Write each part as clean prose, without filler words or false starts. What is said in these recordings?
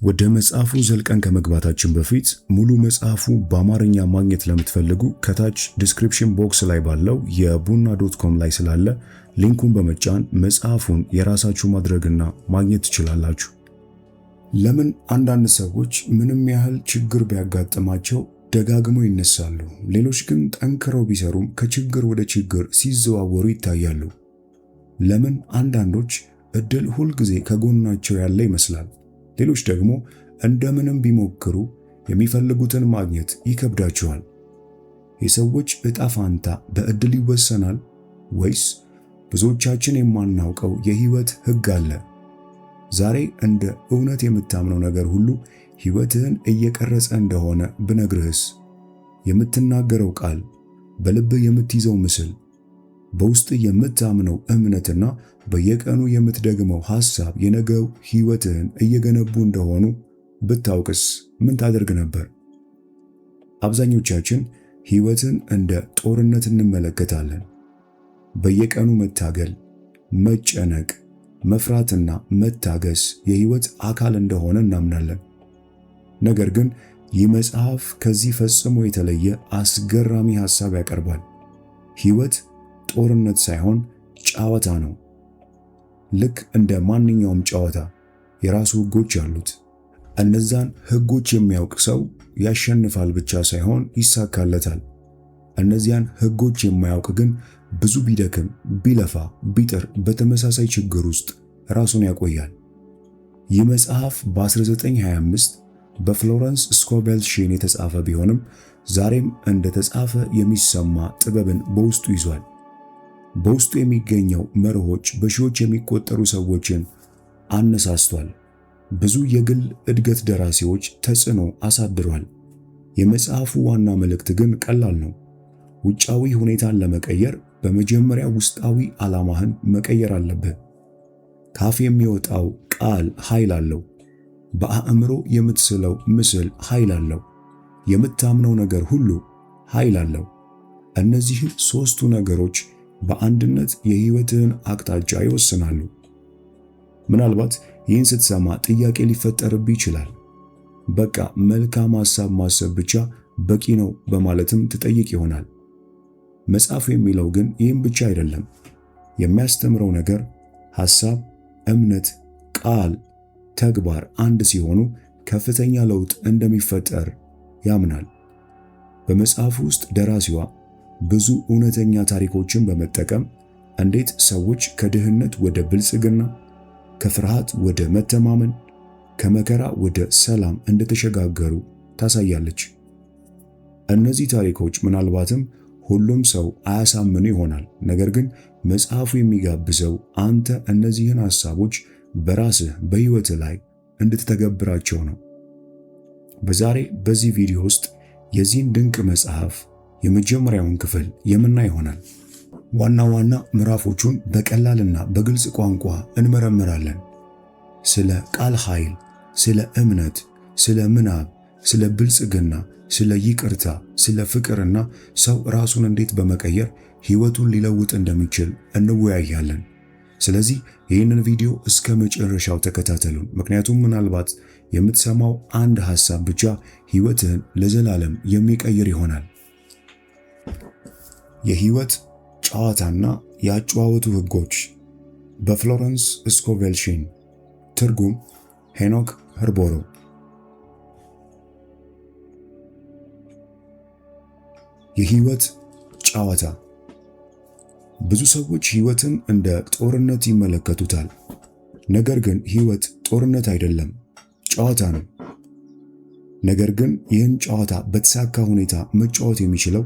ወደ መጽሐፉ ዘልቀን ከመግባታችን በፊት ሙሉ መጽሐፉ በአማርኛ ማግኘት ለምትፈልጉ ከታች ዲስክሪፕሽን ቦክስ ላይ ባለው የቡና.com ላይ ስላለ ሊንኩን በመጫን መጽሐፉን የራሳችሁ ማድረግና ማግኘት ትችላላችሁ። ለምን አንዳንድ ሰዎች ምንም ያህል ችግር ቢያጋጥማቸው ደጋግመው ይነሳሉ፣ ሌሎች ግን ጠንክረው ቢሰሩም ከችግር ወደ ችግር ሲዘዋወሩ ይታያሉ? ለምን አንዳንዶች እድል ሁልጊዜ ከጎናቸው ያለ ይመስላል፣ ሌሎች ደግሞ እንደምንም ቢሞክሩ የሚፈልጉትን ማግኘት ይከብዳቸዋል? የሰዎች ዕጣ ፋንታ በእድል ይወሰናል ወይስ ብዙዎቻችን የማናውቀው የህይወት ህግ አለ? ዛሬ እንደ እውነት የምታምነው ነገር ሁሉ ህይወትህን እየቀረጸ እንደሆነ ብነግርህስ? የምትናገረው ቃል፣ በልብህ የምትይዘው ምስል፣ በውስጥ የምታምነው እምነትና በየቀኑ የምትደግመው ሐሳብ የነገው ህይወትህን እየገነቡ እንደሆኑ ብታውቅስ ምን ታደርግ ነበር? አብዛኞቻችን ህይወትን እንደ ጦርነት እንመለከታለን። በየቀኑ መታገል፣ መጨነቅ፣ መፍራትና መታገስ የህይወት አካል እንደሆነ እናምናለን። ነገር ግን ይህ መጽሐፍ ከዚህ ፈጽሞ የተለየ አስገራሚ ሐሳብ ያቀርባል። ህይወት ጦርነት ሳይሆን ጨዋታ ነው። ልክ እንደ ማንኛውም ጨዋታ የራሱ ህጎች አሉት። እነዛን ህጎች የሚያውቅ ሰው ያሸንፋል ብቻ ሳይሆን ይሳካለታል። እነዚያን ህጎች የማያውቅ ግን ብዙ ቢደክም፣ ቢለፋ፣ ቢጥር በተመሳሳይ ችግር ውስጥ ራሱን ያቆያል። ይህ መጽሐፍ በ1925 በፍሎረንስ ስኮቬል ሼን የተጻፈ ቢሆንም ዛሬም እንደተጻፈ የሚሰማ ጥበብን በውስጡ ይዟል። በውስጡ የሚገኘው መርሆች በሺዎች የሚቆጠሩ ሰዎችን አነሳስቷል። ብዙ የግል እድገት ደራሲዎች ተጽዕኖ አሳድሯል። የመጽሐፉ ዋና መልእክት ግን ቀላል ነው። ውጫዊ ሁኔታን ለመቀየር በመጀመሪያ ውስጣዊ ዓላማህን መቀየር አለብህ። ካፍ የሚወጣው ቃል ኃይል አለው። በአእምሮ የምትስለው ምስል ኃይል አለው። የምታምነው ነገር ሁሉ ኃይል አለው። እነዚህ ሦስቱ ነገሮች በአንድነት የህይወትህን አቅጣጫ ይወስናሉ። ምናልባት ይህን ስትሰማ ጥያቄ ሊፈጠርብህ ይችላል። በቃ መልካም ሐሳብ ማሰብ ብቻ በቂ ነው በማለትም ትጠይቅ ይሆናል። መጽሐፉ የሚለው ግን ይህም ብቻ አይደለም። የሚያስተምረው ነገር ሐሳብ፣ እምነት፣ ቃል፣ ተግባር አንድ ሲሆኑ ከፍተኛ ለውጥ እንደሚፈጠር ያምናል። በመጽሐፉ ውስጥ ደራሲዋ ብዙ እውነተኛ ታሪኮችን በመጠቀም እንዴት ሰዎች ከድህነት ወደ ብልጽግና፣ ከፍርሃት ወደ መተማመን፣ ከመከራ ወደ ሰላም እንደተሸጋገሩ ታሳያለች። እነዚህ ታሪኮች ምናልባትም ሁሉም ሰው አያሳምኑ ይሆናል። ነገር ግን መጽሐፉ የሚጋብዘው አንተ እነዚህን ሐሳቦች በራስህ በህይወትህ ላይ እንድትተገብራቸው ነው። በዚህ ቪዲዮ ውስጥ የዚህን ድንቅ መጽሐፍ የመጀመሪያውን ክፍል የምናይ ይሆናል። ዋና ዋና ምዕራፎቹን በቀላልና በግልጽ ቋንቋ እንመረምራለን። ስለ ቃል ኃይል፣ ስለ እምነት፣ ስለ ምናብ፣ ስለ ብልጽግና፣ ስለ ይቅርታ፣ ስለ ፍቅርና ሰው ራሱን እንዴት በመቀየር ህይወቱን ሊለውጥ እንደሚችል እንወያያለን። ስለዚህ ይህንን ቪዲዮ እስከ መጨረሻው ተከታተሉን፣ ምክንያቱም ምናልባት የምትሰማው አንድ ሐሳብ ብቻ ህይወትህን ለዘላለም የሚቀይር ይሆናል። የህይወት ጨዋታና የአጨዋወቱ ህጎች በፍሎረንስ ስኮቬል ሼን። ትርጉም ሄኖክ ህርቦሮ። የህይወት ጨዋታ። ብዙ ሰዎች ህይወትን እንደ ጦርነት ይመለከቱታል። ነገር ግን ህይወት ጦርነት አይደለም፣ ጨዋታ ነው። ነገር ግን ይህን ጨዋታ በተሳካ ሁኔታ መጫወት የሚችለው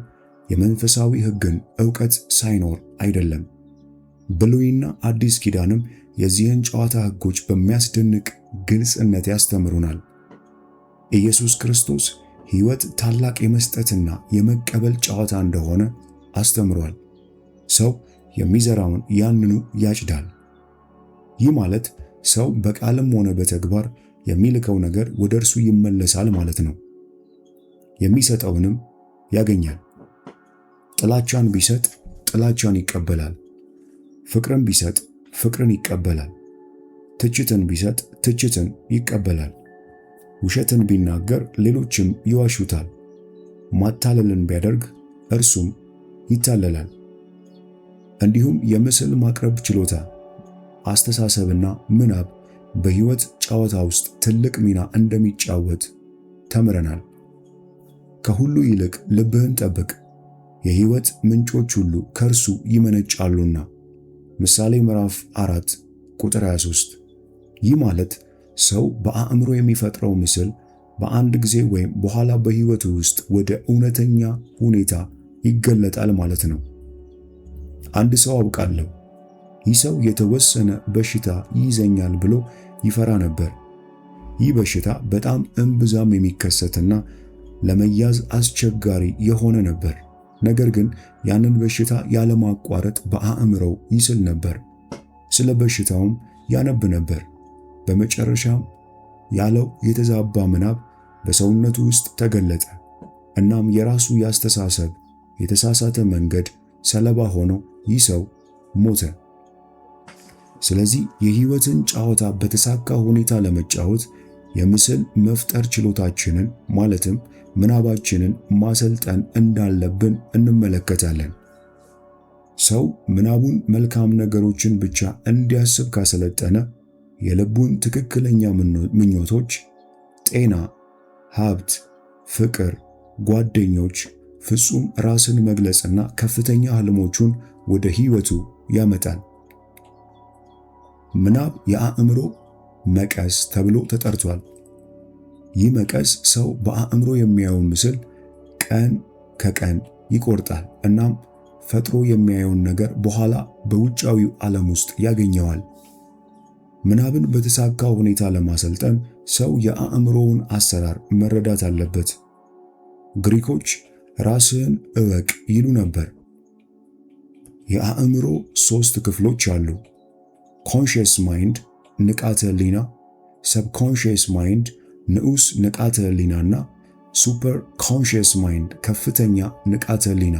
የመንፈሳዊ ህግን ዕውቀት ሳይኖር አይደለም። ብሉይና አዲስ ኪዳንም የዚህን ጨዋታ ህጎች በሚያስደንቅ ግልጽነት ያስተምሩናል። ኢየሱስ ክርስቶስ ህይወት ታላቅ የመስጠትና የመቀበል ጨዋታ እንደሆነ አስተምሯል። ሰው የሚዘራውን ያንኑ ያጭዳል። ይህ ማለት ሰው በቃልም ሆነ በተግባር የሚልከው ነገር ወደ እርሱ ይመለሳል ማለት ነው። የሚሰጠውንም ያገኛል። ጥላቻን ቢሰጥ ጥላቻን ይቀበላል። ፍቅርን ቢሰጥ ፍቅርን ይቀበላል። ትችትን ቢሰጥ ትችትን ይቀበላል። ውሸትን ቢናገር ሌሎችም ይዋሹታል። ማታለልን ቢያደርግ እርሱም ይታለላል። እንዲሁም የምስል ማቅረብ ችሎታ፣ አስተሳሰብና ምናብ በሕይወት ጨዋታ ውስጥ ትልቅ ሚና እንደሚጫወት ተምረናል። ከሁሉ ይልቅ ልብህን ጠብቅ፣ የሕይወት ምንጮች ሁሉ ከእርሱ ይመነጫሉና። ምሳሌ ምዕራፍ 4 ቁጥር 23። ይህ ማለት ሰው በአእምሮ የሚፈጥረው ምስል በአንድ ጊዜ ወይም በኋላ በሕይወቱ ውስጥ ወደ እውነተኛ ሁኔታ ይገለጣል ማለት ነው። አንድ ሰው አውቃለሁ፣ ይህ ሰው የተወሰነ በሽታ ይይዘኛል ብሎ ይፈራ ነበር። ይህ በሽታ በጣም እምብዛም የሚከሰትና ለመያዝ አስቸጋሪ የሆነ ነበር። ነገር ግን ያንን በሽታ ያለማቋረጥ በአእምሮው ይስል ነበር። ስለ በሽታውም ያነብ ነበር። በመጨረሻም ያለው የተዛባ ምናብ በሰውነቱ ውስጥ ተገለጠ። እናም የራሱ ያስተሳሰብ የተሳሳተ መንገድ ሰለባ ሆኖ ይህ ሰው ሞተ። ስለዚህ የሕይወትን ጨዋታ በተሳካ ሁኔታ ለመጫወት የምስል መፍጠር ችሎታችንን ማለትም ምናባችንን ማሰልጠን እንዳለብን እንመለከታለን። ሰው ምናቡን መልካም ነገሮችን ብቻ እንዲያስብ ካሰለጠነ የልቡን ትክክለኛ ምኞቶች፣ ጤና፣ ሀብት፣ ፍቅር፣ ጓደኞች፣ ፍጹም ራስን መግለጽና ከፍተኛ ህልሞቹን ወደ ሕይወቱ ያመጣል። ምናብ የአእምሮ መቀስ ተብሎ ተጠርቷል። ይህ መቀስ ሰው በአእምሮ የሚያየውን ምስል ቀን ከቀን ይቆርጣል። እናም ፈጥሮ የሚያየውን ነገር በኋላ በውጫዊው ዓለም ውስጥ ያገኘዋል። ምናብን በተሳካ ሁኔታ ለማሰልጠን ሰው የአእምሮውን አሰራር መረዳት አለበት። ግሪኮች ራስህን እወቅ ይሉ ነበር። የአእምሮ 3 ክፍሎች አሉ። ኮንሺየስ ማይንድ ንቃተ ህሊና፣ ሰብኮንሺየስ ማይንድ ንዑስ ንቃተ ህሊናና ሱፐር ኮንሺየስ ማይንድ ከፍተኛ ንቃተ ህሊና።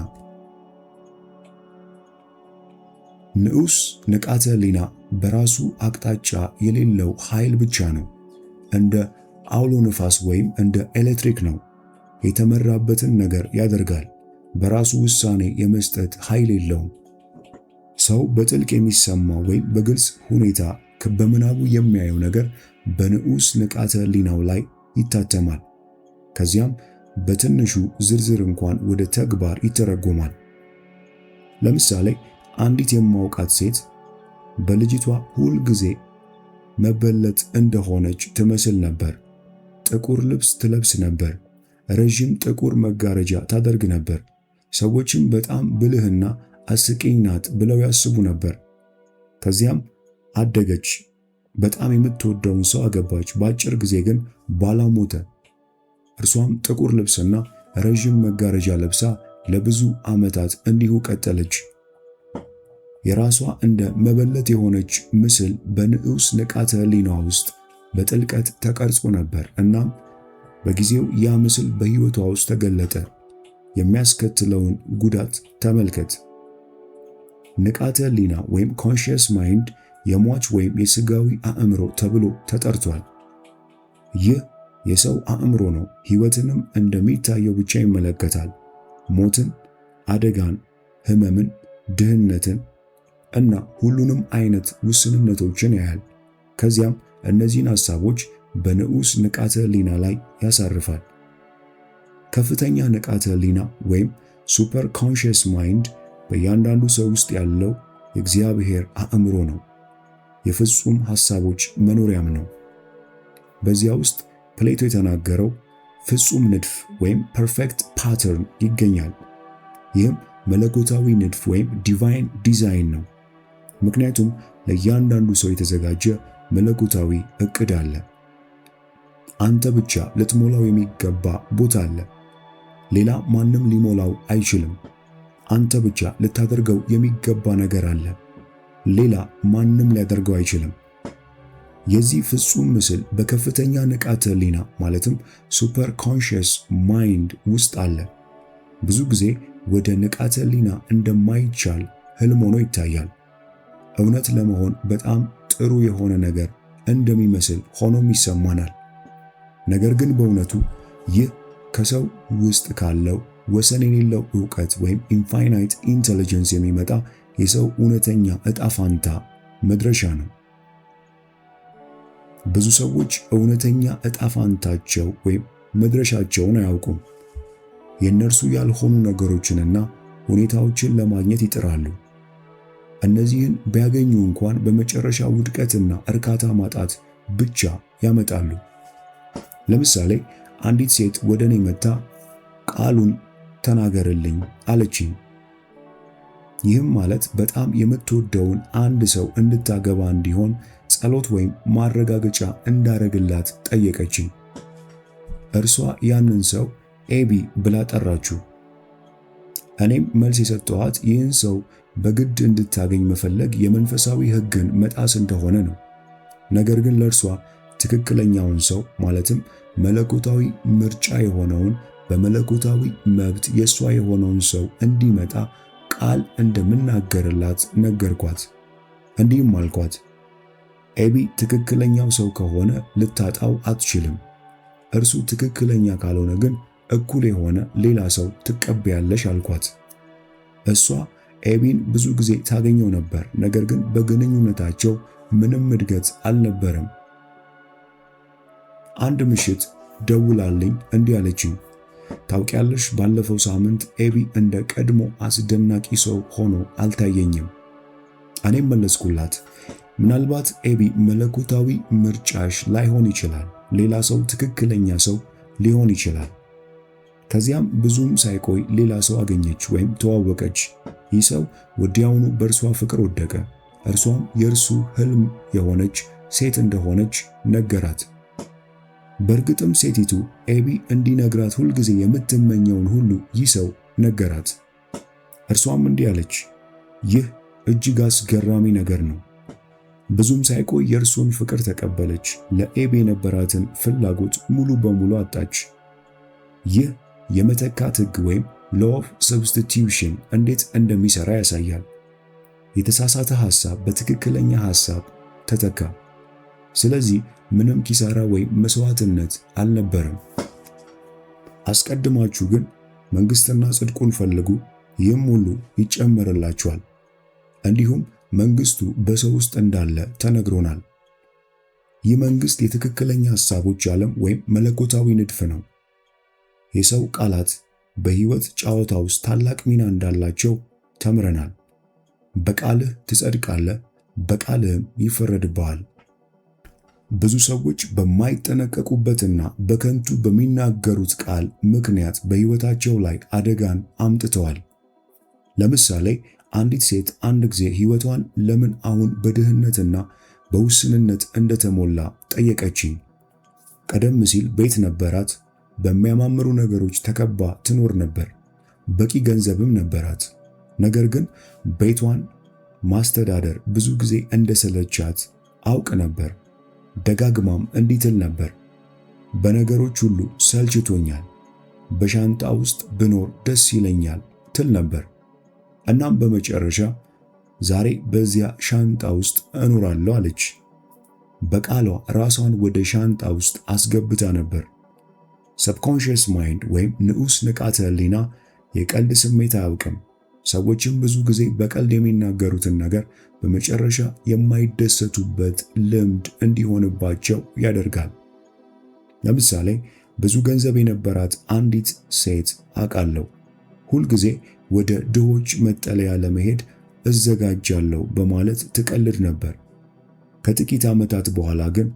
ንዑስ ንቃተ ህሊና በራሱ አቅጣጫ የሌለው ኃይል ብቻ ነው። እንደ አውሎ ነፋስ ወይም እንደ ኤሌክትሪክ ነው። የተመራበትን ነገር ያደርጋል። በራሱ ውሳኔ የመስጠት ኃይል የለውም። ሰው በጥልቅ የሚሰማው ወይም በግልጽ ሁኔታ በምናቡ የሚያየው ነገር በንዑስ ንቃተ ህሊናው ላይ ይታተማል። ከዚያም በትንሹ ዝርዝር እንኳን ወደ ተግባር ይተረጎማል። ለምሳሌ አንዲት የማውቃት ሴት በልጅቷ ሁል ጊዜ መበለጥ እንደሆነች ትመስል ነበር። ጥቁር ልብስ ትለብስ ነበር። ረዥም ጥቁር መጋረጃ ታደርግ ነበር። ሰዎችም በጣም ብልህና አስቂኝ ናት ብለው ያስቡ ነበር። ከዚያም አደገች። በጣም የምትወደውን ሰው አገባች። በአጭር ጊዜ ግን ባሏ ሞተ። እርሷም ጥቁር ልብስና ረዥም መጋረጃ ለብሳ ለብዙ ዓመታት እንዲሁ ቀጠለች። የራሷ እንደ መበለት የሆነች ምስል በንዑስ ንቃተ ህሊናዋ ውስጥ በጥልቀት ተቀርጾ ነበር። እናም በጊዜው ያ ምስል በሕይወቷ ውስጥ ተገለጠ። የሚያስከትለውን ጉዳት ተመልከት። ንቃተ ህሊና ወይም ኮንሺየስ ማይንድ የሟች ወይም የሥጋዊ አእምሮ ተብሎ ተጠርቷል። ይህ የሰው አእምሮ ነው። ሕይወትንም እንደሚታየው ብቻ ይመለከታል። ሞትን፣ አደጋን፣ ህመምን፣ ድህነትን እና ሁሉንም አይነት ውስንነቶችን ያያል። ከዚያም እነዚህን ሐሳቦች በንዑስ ንቃተ ህሊና ላይ ያሳርፋል። ከፍተኛ ንቃተ ህሊና ወይም ሱፐር ኮንሺየስ ማይንድ በእያንዳንዱ ሰው ውስጥ ያለው የእግዚአብሔር አእምሮ ነው። የፍጹም ሐሳቦች መኖሪያም ነው። በዚያ ውስጥ ፕሌቶ የተናገረው ፍጹም ንድፍ ወይም ፐርፌክት ፓተርን ይገኛል። ይህም መለኮታዊ ንድፍ ወይም ዲቫይን ዲዛይን ነው። ምክንያቱም ለእያንዳንዱ ሰው የተዘጋጀ መለኮታዊ ዕቅድ አለ። አንተ ብቻ ልትሞላው የሚገባ ቦታ አለ። ሌላ ማንም ሊሞላው አይችልም። አንተ ብቻ ልታደርገው የሚገባ ነገር አለ። ሌላ ማንም ሊያደርገው አይችልም። የዚህ ፍጹም ምስል በከፍተኛ ንቃተ ህሊና ማለትም ሱፐር ኮንሺየስ ማይንድ ውስጥ አለ። ብዙ ጊዜ ወደ ንቃተ ህሊና እንደማይቻል ህልም ሆኖ ይታያል። እውነት ለመሆን በጣም ጥሩ የሆነ ነገር እንደሚመስል ሆኖም ይሰማናል። ነገር ግን በእውነቱ ይህ ከሰው ውስጥ ካለው ወሰን የሌለው ዕውቀት ወይም ኢንፋይናይት ኢንተለጀንስ የሚመጣ የሰው እውነተኛ ዕጣ ፋንታ መድረሻ ነው። ብዙ ሰዎች እውነተኛ ዕጣ ፋንታቸው ወይም መድረሻቸውን አያውቁም። የእነርሱ ያልሆኑ ነገሮችንና ሁኔታዎችን ለማግኘት ይጥራሉ። እነዚህን ቢያገኙ እንኳን በመጨረሻ ውድቀትና እርካታ ማጣት ብቻ ያመጣሉ። ለምሳሌ አንዲት ሴት ወደ እኔ መጥታ ቃሉን ተናገርልኝ አለችኝ። ይህም ማለት በጣም የምትወደውን አንድ ሰው እንድታገባ እንዲሆን ጸሎት ወይም ማረጋገጫ እንዳረግላት ጠየቀችኝ። እርሷ ያንን ሰው ኤቢ ብላ ጠራችው። እኔም መልስ የሰጠኋት ይህን ሰው በግድ እንድታገኝ መፈለግ የመንፈሳዊ ሕግን መጣስ እንደሆነ ነው። ነገር ግን ለእርሷ ትክክለኛውን ሰው ማለትም መለኮታዊ ምርጫ የሆነውን በመለኮታዊ መብት የሷ የሆነውን ሰው እንዲመጣ ቃል እንደምናገርላት ነገርኳት። እንዲህም አልኳት፣ ኤቢ ትክክለኛው ሰው ከሆነ ልታጣው አትችልም። እርሱ ትክክለኛ ካልሆነ ግን እኩል የሆነ ሌላ ሰው ትቀበያለሽ አልኳት። እሷ ኤቢን ብዙ ጊዜ ታገኘው ነበር፣ ነገር ግን በግንኙነታቸው ምንም እድገት አልነበረም። አንድ ምሽት ደውላልኝ እንዲህ አለችኝ፣ ታውቂያለሽ፣ ባለፈው ሳምንት ኤቢ እንደ ቀድሞ አስደናቂ ሰው ሆኖ አልታየኝም። እኔም መለስኩላት፣ ምናልባት ኤቢ መለኮታዊ ምርጫሽ ላይሆን ይችላል፣ ሌላ ሰው ትክክለኛ ሰው ሊሆን ይችላል። ከዚያም ብዙም ሳይቆይ ሌላ ሰው አገኘች ወይም ተዋወቀች። ይህ ሰው ወዲያውኑ በእርሷ ፍቅር ወደቀ። እርሷም የእርሱ ህልም የሆነች ሴት እንደሆነች ነገራት። በእርግጥም ሴቲቱ ኤቢ እንዲነግራት ሁልጊዜ የምትመኘውን ሁሉ ይህ ሰው ነገራት። እርሷም እንዲህ አለች፣ ይህ እጅግ አስገራሚ ነገር ነው። ብዙም ሳይቆይ የእርሱን ፍቅር ተቀበለች። ለኤቢ የነበራትን ፍላጎት ሙሉ በሙሉ አጣች። ይህ የመተካት ሕግ ወይም ሎው ኦፍ ሰብስቲቲዩሽን እንዴት እንደሚሰራ ያሳያል። የተሳሳተ ሐሳብ በትክክለኛ ሐሳብ ተተካ። ስለዚህ ምንም ኪሳራ ወይም መስዋዕትነት አልነበረም። አስቀድማችሁ ግን መንግሥትና ጽድቁን ፈልጉ፣ ይህም ሁሉ ይጨመርላችኋል። እንዲሁም መንግሥቱ በሰው ውስጥ እንዳለ ተነግሮናል። ይህ መንግሥት የትክክለኛ ሐሳቦች ዓለም ወይም መለኮታዊ ንድፍ ነው። የሰው ቃላት በሕይወት ጨዋታ ውስጥ ታላቅ ሚና እንዳላቸው ተምረናል። በቃልህ ትጸድቃለህ፣ በቃልህም ይፈረድብሃል። ብዙ ሰዎች በማይጠነቀቁበትና በከንቱ በሚናገሩት ቃል ምክንያት በሕይወታቸው ላይ አደጋን አምጥተዋል። ለምሳሌ አንዲት ሴት አንድ ጊዜ ሕይወቷን ለምን አሁን በድህነትና በውስንነት እንደተሞላ ጠየቀችኝ። ቀደም ሲል ቤት ነበራት፣ በሚያማምሩ ነገሮች ተከባ ትኖር ነበር፣ በቂ ገንዘብም ነበራት። ነገር ግን ቤቷን ማስተዳደር ብዙ ጊዜ እንደሰለቻት አውቅ ነበር። ደጋግማም እንዲህ ትል ነበር፣ በነገሮች ሁሉ ሰልችቶኛል፣ በሻንጣ ውስጥ ብኖር ደስ ይለኛል ትል ነበር። እናም በመጨረሻ ዛሬ በዚያ ሻንጣ ውስጥ እኖራለሁ አለች። በቃሏ ራሷን ወደ ሻንጣ ውስጥ አስገብታ ነበር። ሰብኮንሺየስ ማይንድ ወይም ንዑስ ንቃተ ህሊና የቀልድ ስሜት አያውቅም። ሰዎችም ብዙ ጊዜ በቀልድ የሚናገሩትን ነገር በመጨረሻ የማይደሰቱበት ልምድ እንዲሆንባቸው ያደርጋል። ለምሳሌ ብዙ ገንዘብ የነበራት አንዲት ሴት አውቃለሁ። ሁልጊዜ ወደ ድሆች መጠለያ ለመሄድ እዘጋጃለሁ በማለት ትቀልድ ነበር። ከጥቂት ዓመታት በኋላ ግን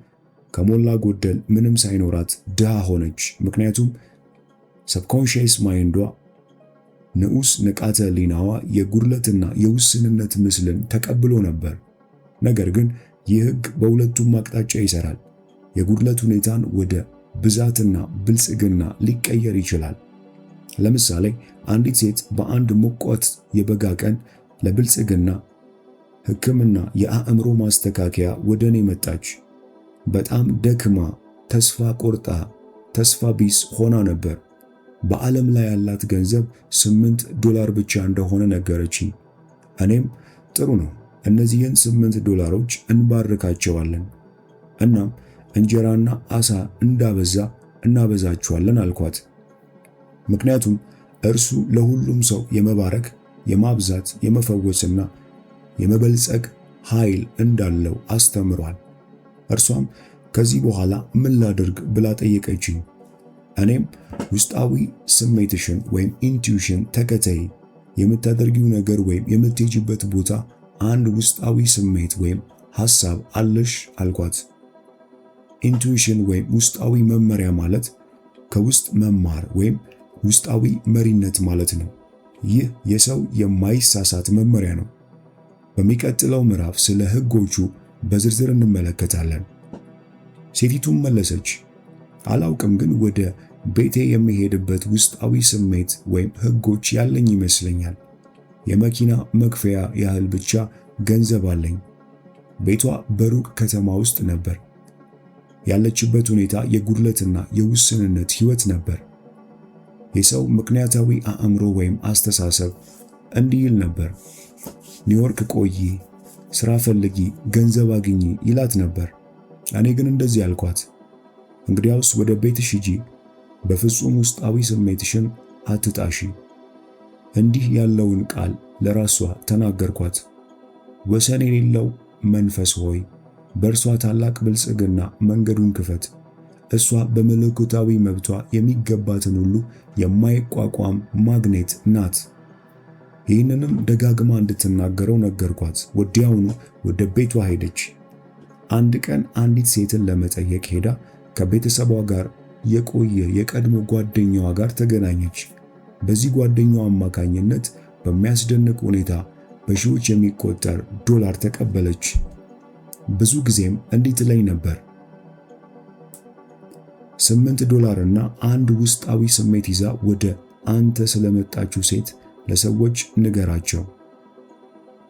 ከሞላ ጎደል ምንም ሳይኖራት ድሃ ሆነች። ምክንያቱም ሰብኮንሺየስ ማይንዷ ንዑስ ንቃተ ህሊናዋ የጉድለትና የውስንነት ምስልን ተቀብሎ ነበር። ነገር ግን ይህ ሕግ በሁለቱም አቅጣጫ ይሰራል። የጉድለት ሁኔታን ወደ ብዛትና ብልጽግና ሊቀየር ይችላል። ለምሳሌ አንዲት ሴት በአንድ ሞቃት የበጋ ቀን ለብልጽግና ሕክምና የአእምሮ ማስተካከያ ወደ እኔ መጣች። በጣም ደክማ ተስፋ ቆርጣ ተስፋ ቢስ ሆና ነበር። በዓለም ላይ ያላት ገንዘብ $8 ብቻ እንደሆነ ነገረችኝ። እኔም ጥሩ ነው፣ እነዚህን $8 እንባርካቸዋለን። እናም እንጀራና ዓሣ እናበዛችኋለን አልኳት። ምክንያቱም እርሱ ለሁሉም ሰው የመባረክ፣ የማብዛት፣ የመፈወስና የመበልጸግ ኃይል እንዳለው አስተምሯል። እርሷም ከዚህ በኋላ ምን ላድርግ ብላ ጠየቀችኝ። እኔም ውስጣዊ ስሜትሽን ወይም ኢንቱዊሽን ተከተይ፣ የምታደርጊው ነገር ወይም የምትሄጂበት ቦታ አንድ ውስጣዊ ስሜት ወይም ሐሳብ አለሽ አልኳት። ኢንቱዊሽን ወይም ውስጣዊ መመሪያ ማለት ከውስጥ መማር ወይም ውስጣዊ መሪነት ማለት ነው። ይህ የሰው የማይሳሳት መመሪያ ነው። በሚቀጥለው ምዕራፍ ስለ ሕጎቹ በዝርዝር እንመለከታለን። ሴቲቱም መለሰች፣ አላውቅም፣ ግን ወደ ቤቴ የሚሄድበት ውስጣዊ ስሜት ወይም ሕጎች ያለኝ ይመስለኛል። የመኪና መክፈያ ያህል ብቻ ገንዘብ አለኝ። ቤቷ በሩቅ ከተማ ውስጥ ነበር። ያለችበት ሁኔታ የጉድለትና የውስንነት ሕይወት ነበር። የሰው ምክንያታዊ አእምሮ ወይም አስተሳሰብ እንዲህ ይል ነበር፣ ኒውዮርክ ቆይ፣ ሥራ ፈልጊ፣ ገንዘብ አግኚ ይላት ነበር። እኔ ግን እንደዚህ አልኳት፣ እንግዲያውስ ወደ ቤትሽ ሂጂ፣ በፍጹም ውስጣዊ ስሜትሽን አትጣሺ። እንዲህ ያለውን ቃል ለራሷ ተናገርኳት። ወሰን የሌለው መንፈስ ሆይ በእርሷ ታላቅ ብልጽግና መንገዱን ክፈት። እሷ በመለኮታዊ መብቷ የሚገባትን ሁሉ የማይቋቋም ማግኔት ናት። ይህንንም ደጋግማ እንድትናገረው ነገርኳት። ወዲያውኑ ወደ ቤቷ ሄደች። አንድ ቀን አንዲት ሴትን ለመጠየቅ ሄዳ ከቤተሰቧ ጋር የቆየ የቀድሞ ጓደኛዋ ጋር ተገናኘች። በዚህ ጓደኛዋ አማካኝነት በሚያስደንቅ ሁኔታ በሺዎች የሚቆጠር ዶላር ተቀበለች። ብዙ ጊዜም እንዲህ ትለኝ ነበር፣ $8 እና አንድ ውስጣዊ ስሜት ይዛ ወደ አንተ ስለመጣችው ሴት ለሰዎች ንገራቸው።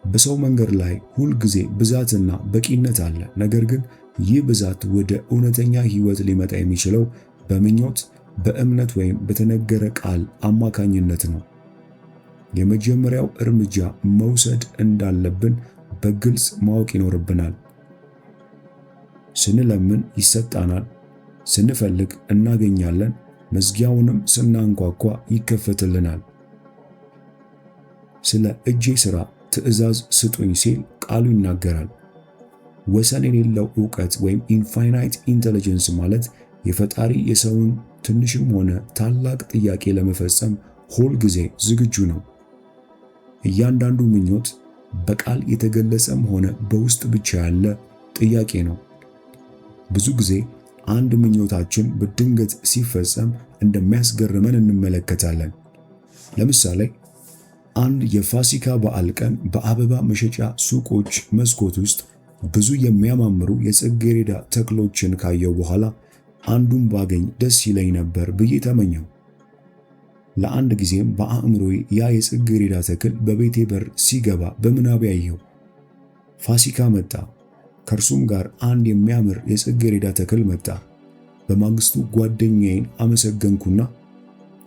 በሰው መንገድ ላይ ሁል ጊዜ ብዛትና በቂነት አለ። ነገር ግን ይህ ብዛት ወደ እውነተኛ ሕይወት ሊመጣ የሚችለው በምኞት፣ በእምነት ወይም በተነገረ ቃል አማካኝነት ነው። የመጀመሪያው እርምጃ መውሰድ እንዳለብን በግልጽ ማወቅ ይኖርብናል። ስንለምን ይሰጣናል፣ ስንፈልግ እናገኛለን፣ መዝጊያውንም ስናንኳኳ ይከፈትልናል። ስለ እጄ ሥራ ትእዛዝ ስጡኝ ሲል ቃሉ ይናገራል። ወሰን የሌለው ዕውቀት ወይም ኢንፋይናይት ኢንተለጀንስ ማለት የፈጣሪ የሰውን ትንሽም ሆነ ታላቅ ጥያቄ ለመፈጸም ሁል ጊዜ ዝግጁ ነው። እያንዳንዱ ምኞት በቃል የተገለጸም ሆነ በውስጥ ብቻ ያለ ጥያቄ ነው። ብዙ ጊዜ አንድ ምኞታችን በድንገት ሲፈጸም እንደሚያስገርመን እንመለከታለን። ለምሳሌ አንድ የፋሲካ በዓል ቀን በአበባ መሸጫ ሱቆች መስኮት ውስጥ ብዙ የሚያማምሩ የጽጌረዳ ተክሎችን ካየው በኋላ አንዱን ባገኝ ደስ ይለኝ ነበር ብዬ ተመኘው። ለአንድ ጊዜም በአእምሮዬ ያ የጽጌረዳ ተክል በቤቴ በር ሲገባ በምናቤ አየሁ። ፋሲካ መጣ። ከእርሱም ጋር አንድ የሚያምር የጽጌረዳ ተክል መጣ። በማግስቱ ጓደኛዬን አመሰገንኩና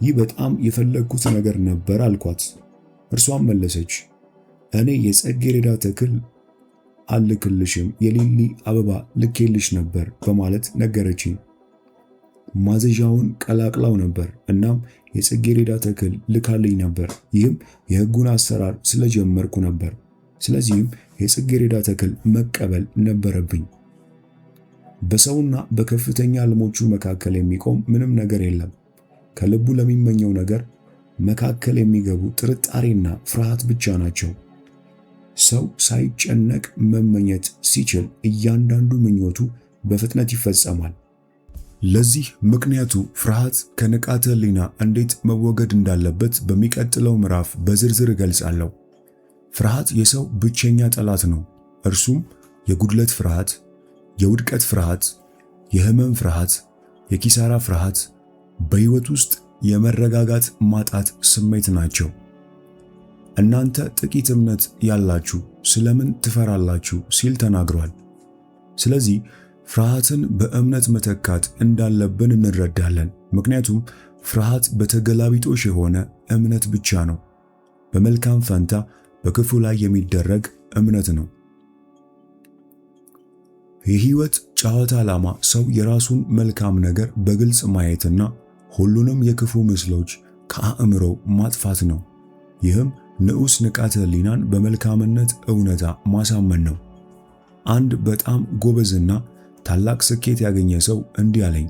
ይህ በጣም የፈለግኩት ነገር ነበር አልኳት። እርሷም መለሰች፣ እኔ የጽጌረዳ ተክል አልክልሽም፣ የሊሊ አበባ ልኬልሽ ነበር በማለት ነገረችኝ። ማዘዣውን ቀላቅላው ነበር። እናም የጽጌረዳ ተክል ልካልኝ ነበር። ይህም የሕጉን አሰራር ስለጀመርኩ ነበር። ስለዚህም የጽጌረዳ ተክል መቀበል ነበረብኝ። በሰውና በከፍተኛ ሕልሞቹ መካከል የሚቆም ምንም ነገር የለም። ከልቡ ለሚመኘው ነገር መካከል የሚገቡ ጥርጣሬና ፍርሃት ብቻ ናቸው። ሰው ሳይጨነቅ መመኘት ሲችል እያንዳንዱ ምኞቱ በፍጥነት ይፈጸማል። ለዚህ ምክንያቱ ፍርሃት ከንቃተ ሕሊና እንዴት መወገድ እንዳለበት በሚቀጥለው ምዕራፍ በዝርዝር እገልጻለሁ። ፍርሃት የሰው ብቸኛ ጠላት ነው። እርሱም የጉድለት ፍርሃት፣ የውድቀት ፍርሃት፣ የሕመም ፍርሃት፣ የኪሳራ ፍርሃት፣ በሕይወት ውስጥ የመረጋጋት ማጣት ስሜት ናቸው። እናንተ ጥቂት እምነት ያላችሁ ስለምን ትፈራላችሁ ሲል ተናግሯል። ስለዚህ ፍርሃትን በእምነት መተካት እንዳለብን እንረዳለን። ምክንያቱም ፍርሃት በተገላቢጦሽ የሆነ እምነት ብቻ ነው። በመልካም ፈንታ በክፉ ላይ የሚደረግ እምነት ነው። የሕይወት ጨዋታ ዓላማ ሰው የራሱን መልካም ነገር በግልጽ ማየትና ሁሉንም የክፉ ምስሎች ከአእምሮ ማጥፋት ነው። ይህም ንዑስ ንቃተ ህሊናን በመልካምነት እውነታ ማሳመን ነው። አንድ በጣም ጎበዝና ታላቅ ስኬት ያገኘ ሰው እንዲህ አለኝ።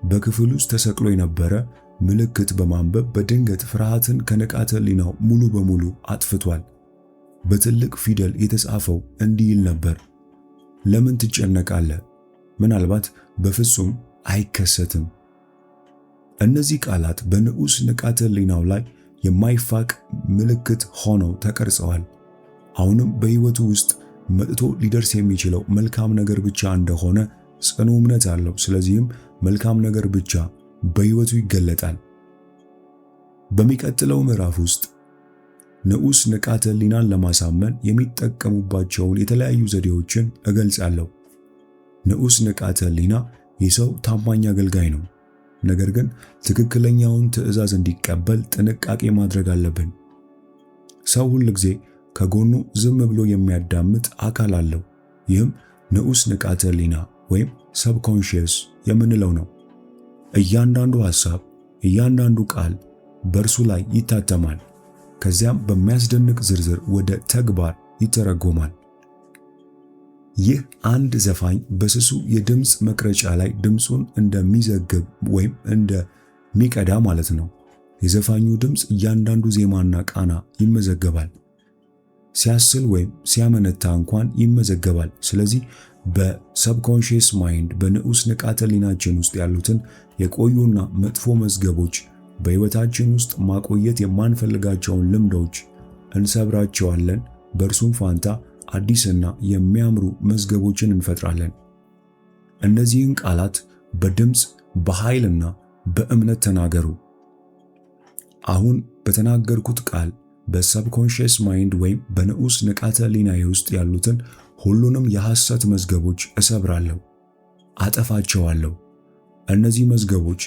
በክፍል ውስጥ ተሰቅሎ የነበረ ምልክት በማንበብ በድንገት ፍርሃትን ከንቃተ ህሊናው ሙሉ በሙሉ አጥፍቷል። በትልቅ ፊደል የተጻፈው እንዲህ ይል ነበር፣ ለምን ትጨነቃለህ? ምናልባት በፍጹም አይከሰትም። እነዚህ ቃላት በንዑስ ንቃተ ህሊናው ላይ የማይፋቅ ምልክት ሆነው ተቀርጸዋል። አሁንም በህይወቱ ውስጥ መጥቶ ሊደርስ የሚችለው መልካም ነገር ብቻ እንደሆነ ጽኑ እምነት አለው። ስለዚህም መልካም ነገር ብቻ በህይወቱ ይገለጣል። በሚቀጥለው ምዕራፍ ውስጥ ንዑስ ንቃተ ህሊናን ለማሳመን የሚጠቀሙባቸውን የተለያዩ ዘዴዎችን እገልጻለሁ። ንዑስ ንቃተ ህሊና የሰው ታማኝ አገልጋይ ነው። ነገር ግን ትክክለኛውን ትዕዛዝ እንዲቀበል ጥንቃቄ ማድረግ አለብን። ሰው ሁል ጊዜ ከጎኑ ዝም ብሎ የሚያዳምጥ አካል አለው። ይህም ንዑስ ንቃተ ህሊና ወይም ሰብኮንሺየስ የምንለው ነው። እያንዳንዱ ሐሳብ፣ እያንዳንዱ ቃል በእርሱ ላይ ይታተማል። ከዚያም በሚያስደንቅ ዝርዝር ወደ ተግባር ይተረጎማል። ይህ አንድ ዘፋኝ በስሱ የድምፅ መቅረጫ ላይ ድምፁን እንደሚዘግብ ወይም እንደሚቀዳ ማለት ነው። የዘፋኙ ድምፅ እያንዳንዱ ዜማና ቃና ይመዘገባል። ሲያስል ወይም ሲያመነታ እንኳን ይመዘገባል። ስለዚህ በሰብኮንሺየስ ማይንድ በንዑስ ንቃተ ህሊናችን ውስጥ ያሉትን የቆዩና መጥፎ መዝገቦች በሕይወታችን ውስጥ ማቆየት የማንፈልጋቸውን ልምዶች እንሰብራቸዋለን። በእርሱም ፋንታ አዲስና የሚያምሩ መዝገቦችን እንፈጥራለን። እነዚህን ቃላት በድምፅ በኃይልና በእምነት ተናገሩ። አሁን በተናገርኩት ቃል በሰብኮንሺየስ ማይንድ ወይም በንዑስ ንቃተ ህሊናዬ ውስጥ ያሉትን ሁሉንም የሐሰት መዝገቦች እሰብራለሁ፣ አጠፋቸዋለሁ። እነዚህ መዝገቦች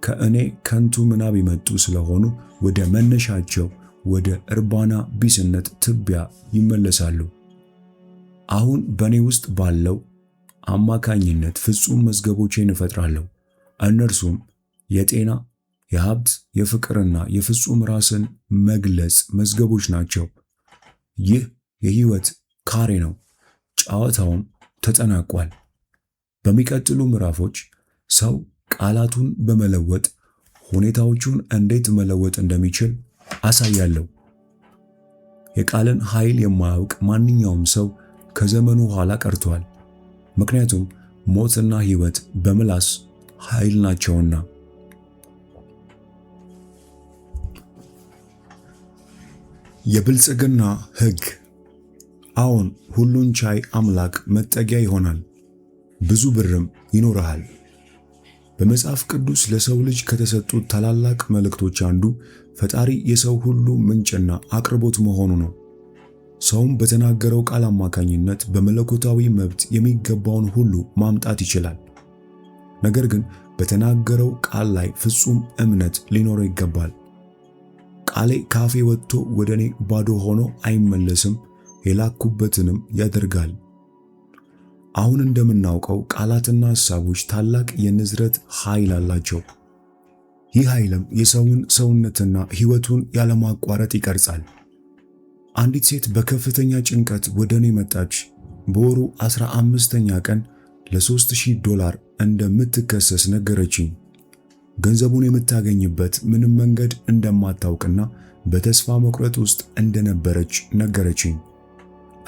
ከእኔ ከንቱ ምናብ የመጡ ስለሆኑ ወደ መነሻቸው ወደ እርባና ቢስነት ትቢያ ይመለሳሉ። አሁን በእኔ ውስጥ ባለው አማካኝነት ፍጹም መዝገቦቼን እፈጥራለሁ። እነርሱም የጤና፣ የሀብት፣ የፍቅርና የፍጹም ራስን መግለጽ መዝገቦች ናቸው። ይህ የህይወት ካሬ ነው። ጨዋታውም ተጠናቋል። በሚቀጥሉ ምዕራፎች ሰው ቃላቱን በመለወጥ ሁኔታዎቹን እንዴት መለወጥ እንደሚችል አሳያለሁ። የቃልን ኃይል የማያውቅ ማንኛውም ሰው ከዘመኑ ኋላ ቀርቷል። ምክንያቱም ሞትና ህይወት በምላስ ኃይል ናቸውና። የብልጽግና ህግ። አዎን፣ ሁሉን ቻይ አምላክ መጠጊያ ይሆናል፣ ብዙ ብርም ይኖርሃል። በመጽሐፍ ቅዱስ ለሰው ልጅ ከተሰጡት ታላላቅ መልእክቶች አንዱ ፈጣሪ የሰው ሁሉ ምንጭና አቅርቦት መሆኑ ነው። ሰውም በተናገረው ቃል አማካኝነት በመለኮታዊ መብት የሚገባውን ሁሉ ማምጣት ይችላል። ነገር ግን በተናገረው ቃል ላይ ፍጹም እምነት ሊኖረው ይገባል። ቃሌ ካፌ ወጥቶ ወደ እኔ ባዶ ሆኖ አይመለስም፣ የላኩበትንም ያደርጋል። አሁን እንደምናውቀው ቃላትና ሐሳቦች ታላቅ የንዝረት ኃይል አላቸው። ይህ ኃይልም የሰውን ሰውነትና ሕይወቱን ያለማቋረጥ ይቀርጻል። አንዲት ሴት በከፍተኛ ጭንቀት ወደ እኔ መጣች። በወሩ 15ኛ ቀን ለ$3000 እንደምትከሰስ ነገረችኝ። ገንዘቡን የምታገኝበት ምንም መንገድ እንደማታውቅና በተስፋ መቁረጥ ውስጥ እንደነበረች ነገረችኝ።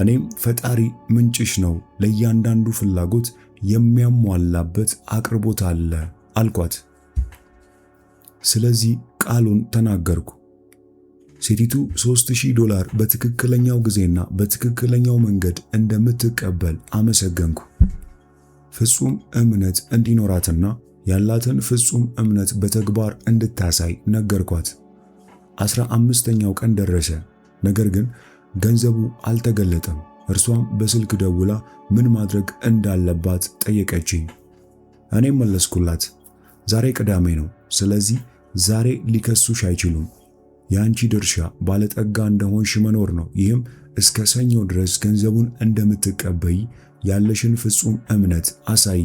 እኔም ፈጣሪ ምንጭሽ ነው፣ ለእያንዳንዱ ፍላጎት የሚያሟላበት አቅርቦት አለ አልኳት። ስለዚህ ቃሉን ተናገርኩ። ሴቲቱ $3000 በትክክለኛው ጊዜና በትክክለኛው መንገድ እንደምትቀበል አመሰገንኩ። ፍጹም እምነት እንዲኖራትና ያላትን ፍጹም እምነት በተግባር እንድታሳይ ነገርኳት። 15ኛው ቀን ደረሰ። ነገር ግን ገንዘቡ አልተገለጠም። እርሷም በስልክ ደውላ ምን ማድረግ እንዳለባት ጠየቀችኝ። እኔም መለስኩላት፣ ዛሬ ቅዳሜ ነው፣ ስለዚህ ዛሬ ሊከሱሽ አይችሉም። የአንቺ ድርሻ ባለጠጋ እንደሆንሽ መኖር ነው። ይህም እስከ ሰኞ ድረስ ገንዘቡን እንደምትቀበይ ያለሽን ፍጹም እምነት አሳይ።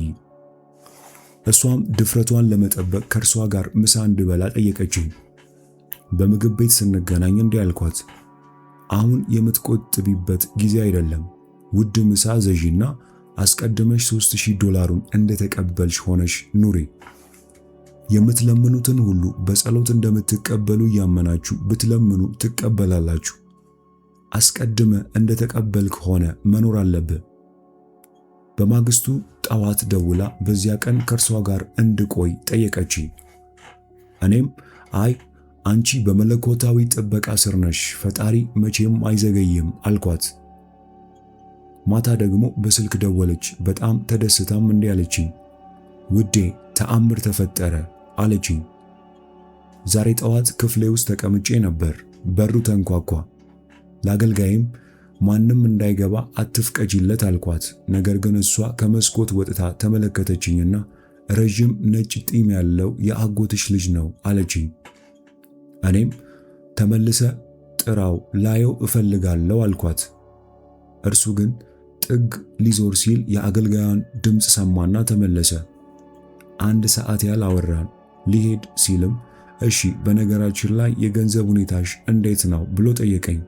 እሷም ድፍረቷን ለመጠበቅ ከእርሷ ጋር ምሳ እንድበላ ጠየቀችኝ። በምግብ ቤት ስንገናኝ እንዲህ አልኳት፣ አሁን የምትቆጥቢበት ጊዜ አይደለም። ውድ ምሳ ዘዢና አስቀድመሽ $3000 እንደተቀበልሽ ሆነሽ ኑሪ። የምትለምኑትን ሁሉ በጸሎት እንደምትቀበሉ ያመናችሁ ብትለምኑ ትቀበላላችሁ። አስቀድመ እንደተቀበልክ ሆነ መኖር አለብህ። በማግስቱ ጠዋት ደውላ በዚያ ቀን ከእርሷ ጋር እንድቆይ ጠየቀችኝ። እኔም አይ አንቺ በመለኮታዊ ጥበቃ ስር ነሽ፣ ፈጣሪ መቼም አይዘገይም አልኳት። ማታ ደግሞ በስልክ ደወለች። በጣም ተደስታም እንዲህ አለችኝ፣ ውዴ ተአምር ተፈጠረ አለችኝ። ዛሬ ጠዋት ክፍሌ ውስጥ ተቀምጬ ነበር። በሩ ተንኳኳ። ለአገልጋይም ማንም እንዳይገባ አትፍቀጂለት አልኳት። ነገር ግን እሷ ከመስኮት ወጥታ ተመለከተችኝና ረጅም ነጭ ጢም ያለው የአጎትሽ ልጅ ነው አለችኝ። እኔም ተመልሰ ጥራው ላየው እፈልጋለሁ አልኳት። እርሱ ግን ጥግ ሊዞር ሲል የአገልጋዩን ድምፅ ሰማና ተመለሰ። 1 ሰዓት ያህል አወራን። ሊሄድ ሲልም እሺ በነገራችን ላይ የገንዘብ ሁኔታሽ እንዴት ነው ብሎ ጠየቀኝ።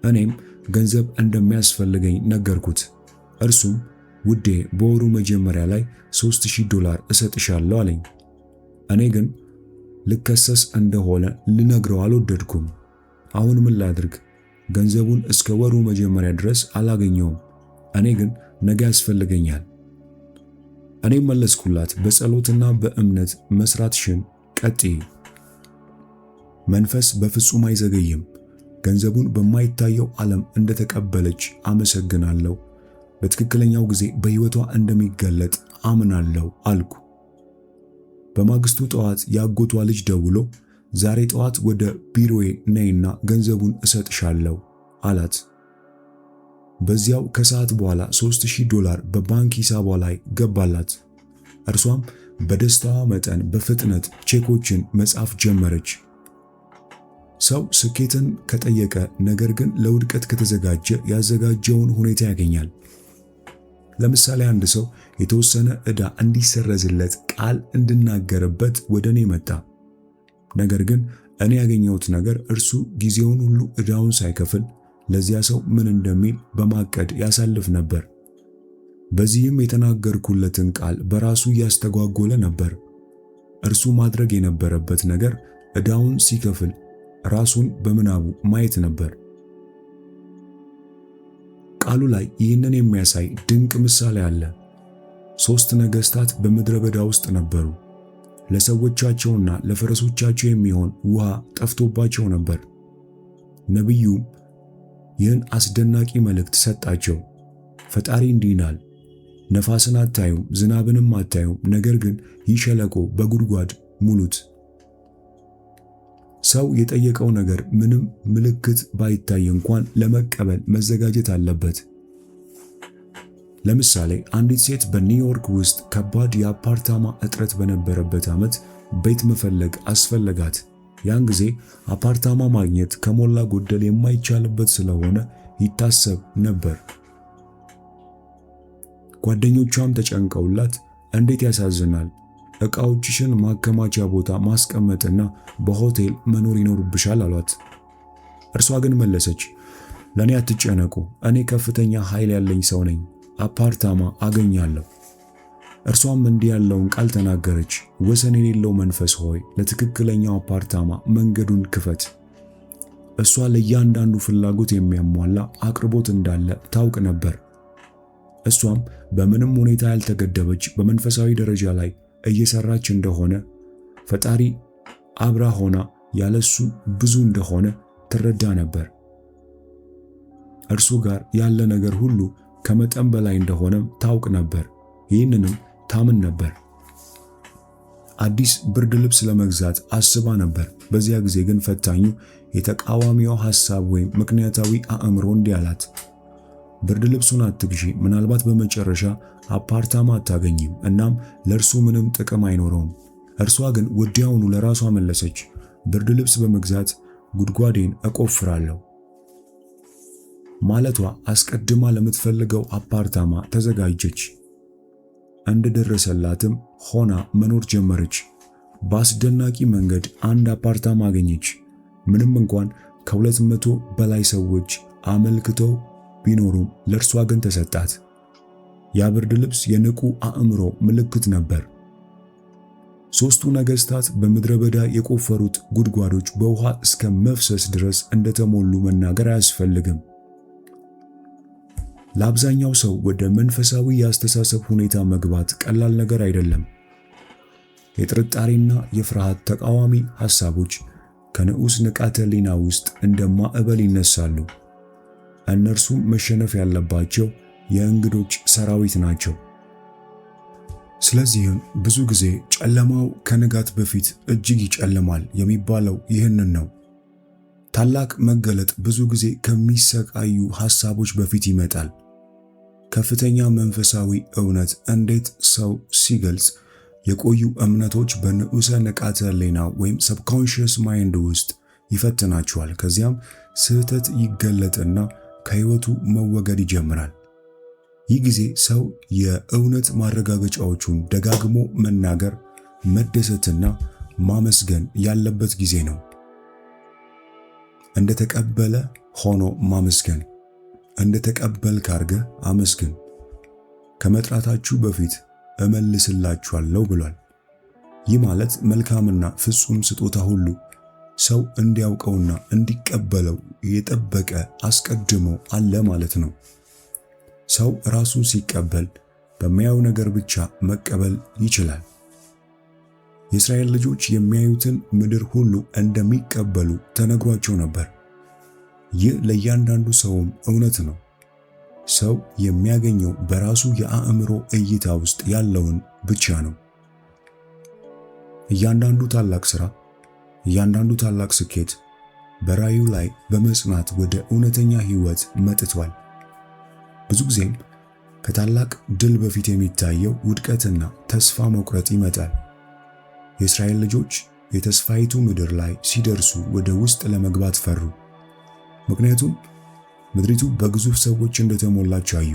እኔም ገንዘብ እንደሚያስፈልገኝ ነገርኩት። እርሱም ውዴ በወሩ መጀመሪያ ላይ $3000 እሰጥሻለሁ አለኝ። እኔ ግን ልከሰስ እንደሆነ ልነግረው አልወደድኩም። አሁን ምን ላድርግ? ገንዘቡን እስከ ወሩ መጀመሪያ ድረስ አላገኘውም። እኔ ግን ነገ ያስፈልገኛል። እኔም መለስኩላት፣ በጸሎትና በእምነት መስራትሽን ቀጥይ። መንፈስ በፍጹም አይዘገይም። ገንዘቡን በማይታየው ዓለም እንደተቀበለች አመሰግናለሁ። በትክክለኛው ጊዜ በሕይወቷ እንደሚገለጥ አምናለሁ አልኩ። በማግስቱ ጠዋት ያጎቷ ልጅ ደውሎ ዛሬ ጠዋት ወደ ቢሮዬ ነይና ገንዘቡን እሰጥሻለሁ አላት። በዚያው ከሰዓት በኋላ $3000 በባንክ ሂሳቧ ላይ ገባላት። እርሷም በደስታዋ መጠን በፍጥነት ቼኮችን መጻፍ ጀመረች። ሰው ስኬትን ከጠየቀ ነገር ግን ለውድቀት ከተዘጋጀ ያዘጋጀውን ሁኔታ ያገኛል። ለምሳሌ አንድ ሰው የተወሰነ ዕዳ እንዲሰረዝለት ቃል እንድናገርበት ወደ እኔ መጣ። ነገር ግን እኔ ያገኘሁት ነገር እርሱ ጊዜውን ሁሉ ዕዳውን ሳይከፍል ለዚያ ሰው ምን እንደሚል በማቀድ ያሳልፍ ነበር። በዚህም የተናገርኩለትን ቃል በራሱ ያስተጓጎለ ነበር። እርሱ ማድረግ የነበረበት ነገር ዕዳውን ሲከፍል ራሱን በምናቡ ማየት ነበር። ቃሉ ላይ ይህንን የሚያሳይ ድንቅ ምሳሌ አለ። 3 ነገሥታት በምድረ በዳ ውስጥ ነበሩ። ለሰዎቻቸውና ለፈረሶቻቸው የሚሆን ውሃ ጠፍቶባቸው ነበር። ነቢዩም ይህን አስደናቂ መልእክት ሰጣቸው። ፈጣሪ እንዲህ ይላል፣ ነፋስን አታዩም፣ ዝናብንም አታዩም፣ ነገር ግን ይህ ሸለቆ በጉድጓድ ሙሉት። ሰው የጠየቀው ነገር ምንም ምልክት ባይታይ እንኳን ለመቀበል መዘጋጀት አለበት። ለምሳሌ አንዲት ሴት በኒውዮርክ ውስጥ ከባድ የአፓርታማ እጥረት በነበረበት ዓመት ቤት መፈለግ አስፈለጋት። ያን ጊዜ አፓርታማ ማግኘት ከሞላ ጎደል የማይቻልበት ስለሆነ ይታሰብ ነበር። ጓደኞቿም ተጨንቀውላት እንዴት ያሳዝናል፣ ዕቃዎችሽን ማከማቻ ቦታ ማስቀመጥና በሆቴል መኖር ይኖርብሻል አሏት። እርሷ ግን መለሰች፣ ለኔ አትጨነቁ፣ እኔ ከፍተኛ ኃይል ያለኝ ሰው ነኝ፣ አፓርታማ አገኛለሁ። እርሷም እንዲህ ያለውን ቃል ተናገረች፣ ወሰን የሌለው መንፈስ ሆይ ለትክክለኛው አፓርታማ መንገዱን ክፈት። እሷ ለእያንዳንዱ ፍላጎት የሚያሟላ አቅርቦት እንዳለ ታውቅ ነበር። እሷም በምንም ሁኔታ ያልተገደበች በመንፈሳዊ ደረጃ ላይ እየሰራች እንደሆነ ፈጣሪ አብራ ሆና ያለሱ ብዙ እንደሆነ ትረዳ ነበር። እርሱ ጋር ያለ ነገር ሁሉ ከመጠን በላይ እንደሆነም ታውቅ ነበር። ይህንንም ታምን ነበር። አዲስ ብርድ ልብስ ለመግዛት አስባ ነበር። በዚያ ጊዜ ግን ፈታኙ የተቃዋሚው ሐሳብ ወይም ምክንያታዊ አእምሮ እንዲህ አላት፣ ብርድ ልብሱን አትግዢ፣ ምናልባት በመጨረሻ አፓርታማ አታገኝም፣ እናም ለእርሱ ምንም ጥቅም አይኖረውም። እርሷ ግን ወዲያውኑ ለራሷ መለሰች፣ ብርድ ልብስ በመግዛት ጉድጓዴን እቆፍራለሁ። ማለቷ አስቀድማ ለምትፈልገው አፓርታማ ተዘጋጀች። እንደደረሰላትም ሆና መኖር ጀመረች። በአስደናቂ መንገድ አንድ አፓርታማ አገኘች። ምንም እንኳን ከ200 በላይ ሰዎች አመልክተው ቢኖሩም ለእርሷ ግን ተሰጣት። ያ ብርድ ልብስ የንቁ አእምሮ ምልክት ነበር። ሦስቱ ነገሥታት በምድረ በዳ የቆፈሩት ጉድጓዶች በውሃ እስከ መፍሰስ ድረስ እንደተሞሉ መናገር አያስፈልግም። ለአብዛኛው ሰው ወደ መንፈሳዊ የአስተሳሰብ ሁኔታ መግባት ቀላል ነገር አይደለም። የጥርጣሬና የፍርሃት ተቃዋሚ ሐሳቦች ከንዑስ ንቃተ ሕሊና ውስጥ እንደ ማዕበል ይነሳሉ። እነርሱም መሸነፍ ያለባቸው የእንግዶች ሰራዊት ናቸው። ስለዚህም ብዙ ጊዜ ጨለማው ከንጋት በፊት እጅግ ይጨልማል የሚባለው ይህንን ነው። ታላቅ መገለጥ ብዙ ጊዜ ከሚሰቃዩ ሐሳቦች በፊት ይመጣል። ከፍተኛ መንፈሳዊ እውነት እንዴት ሰው ሲገልጽ የቆዩ እምነቶች በንዑሰ ንቃተ ሕሊና ወይም ሰብኮንሺየስ ማይንድ ውስጥ ይፈትናቸዋል። ከዚያም ስህተት ይገለጥና ከሕይወቱ መወገድ ይጀምራል። ይህ ጊዜ ሰው የእውነት ማረጋገጫዎቹን ደጋግሞ መናገር፣ መደሰትና ማመስገን ያለበት ጊዜ ነው። እንደተቀበለ ሆኖ ማመስገን። እንደተቀበልክ አድርገህ አመስግን። ከመጥራታችሁ በፊት እመልስላችኋለሁ ብሏል። ይህ ማለት መልካምና ፍጹም ስጦታ ሁሉ ሰው እንዲያውቀውና እንዲቀበለው የጠበቀ አስቀድሞ አለ ማለት ነው። ሰው ራሱን ሲቀበል በሚያየው ነገር ብቻ መቀበል ይችላል። የእስራኤል ልጆች የሚያዩትን ምድር ሁሉ እንደሚቀበሉ ተነግሯቸው ነበር። ይህ ለእያንዳንዱ ሰውም እውነት ነው። ሰው የሚያገኘው በራሱ የአእምሮ እይታ ውስጥ ያለውን ብቻ ነው። እያንዳንዱ ታላቅ ሥራ፣ እያንዳንዱ ታላቅ ስኬት በራእዩ ላይ በመጽናት ወደ እውነተኛ ሕይወት መጥቷል። ብዙ ጊዜም ከታላቅ ድል በፊት የሚታየው ውድቀትና ተስፋ መቁረጥ ይመጣል። የእስራኤል ልጆች የተስፋይቱ ምድር ላይ ሲደርሱ ወደ ውስጥ ለመግባት ፈሩ። ምክንያቱም ምድሪቱ በግዙፍ ሰዎች እንደተሞላች አዩ።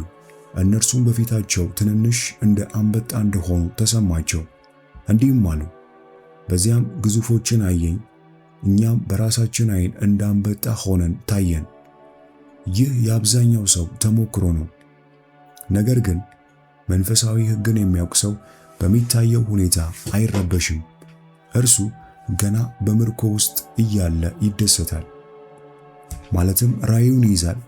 እነርሱም በፊታቸው ትንንሽ እንደ አንበጣ እንደሆኑ ተሰማቸው። እንዲህም አሉ፣ በዚያም ግዙፎችን አየኝ፣ እኛም በራሳችን ዓይን እንደ አንበጣ ሆነን ታየን። ይህ የአብዛኛው ሰው ተሞክሮ ነው። ነገር ግን መንፈሳዊ ሕግን የሚያውቅ ሰው በሚታየው ሁኔታ አይረበሽም። እርሱ ገና በምርኮ ውስጥ እያለ ይደሰታል። ማለትም ራእዩን ይይዛል።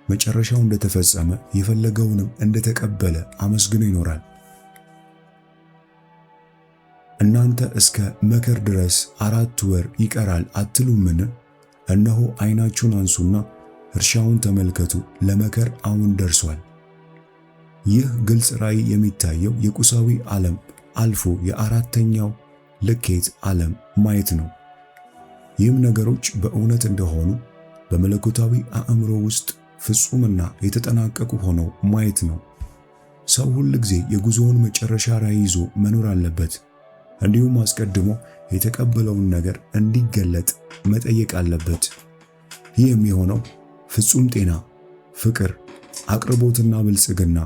መጨረሻው እንደተፈጸመ የፈለገውንም እንደተቀበለ አመስግኖ ይኖራል። እናንተ እስከ መከር ድረስ 4 ወር ይቀራል አትሉምን? እነሆ ዓይናችሁን አንሱና እርሻውን ተመልከቱ፣ ለመከር አሁን ደርሷል። ይህ ግልጽ ራእይ የሚታየው የቁሳዊ ዓለም አልፎ የአራተኛው ልኬት ዓለም ማየት ነው። ይህም ነገሮች በእውነት እንደሆኑ በመለኮታዊ አእምሮ ውስጥ ፍጹምና የተጠናቀቁ ሆነው ማየት ነው። ሰው ሁል ጊዜ የጉዞውን መጨረሻ ራእይ ይዞ መኖር አለበት። እንዲሁም አስቀድሞ የተቀበለውን ነገር እንዲገለጥ መጠየቅ አለበት። ይህ የሚሆነው ፍጹም ጤና፣ ፍቅር፣ አቅርቦትና ብልጽግና፣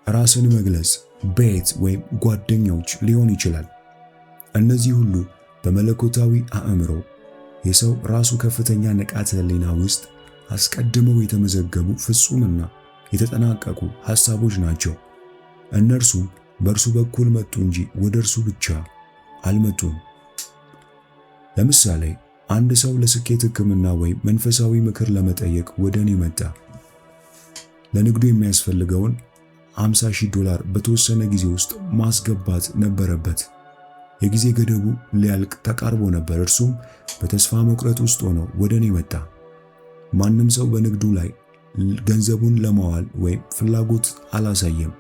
ራስን መግለጽ፣ ቤት ወይም ጓደኞች ሊሆን ይችላል። እነዚህ ሁሉ በመለኮታዊ አእምሮ የሰው ራሱ ከፍተኛ ንቃተ ሕሊና ውስጥ አስቀድመው የተመዘገቡ ፍጹምና የተጠናቀቁ ሐሳቦች ናቸው። እነርሱም በእርሱ በኩል መጡ እንጂ ወደ እርሱ ብቻ አልመጡም። ለምሳሌ አንድ ሰው ለስኬት ሕክምና ወይም መንፈሳዊ ምክር ለመጠየቅ ወደ እኔ መጣ። ለንግዱ የሚያስፈልገውን $50,000 በተወሰነ ጊዜ ውስጥ ማስገባት ነበረበት። የጊዜ ገደቡ ሊያልቅ ተቃርቦ ነበር። እርሱም በተስፋ መቁረጥ ውስጥ ሆኖ ወደ እኔ መጣ። ማንም ሰው በንግዱ ላይ ገንዘቡን ለማዋል ወይም ፍላጎት አላሳየም።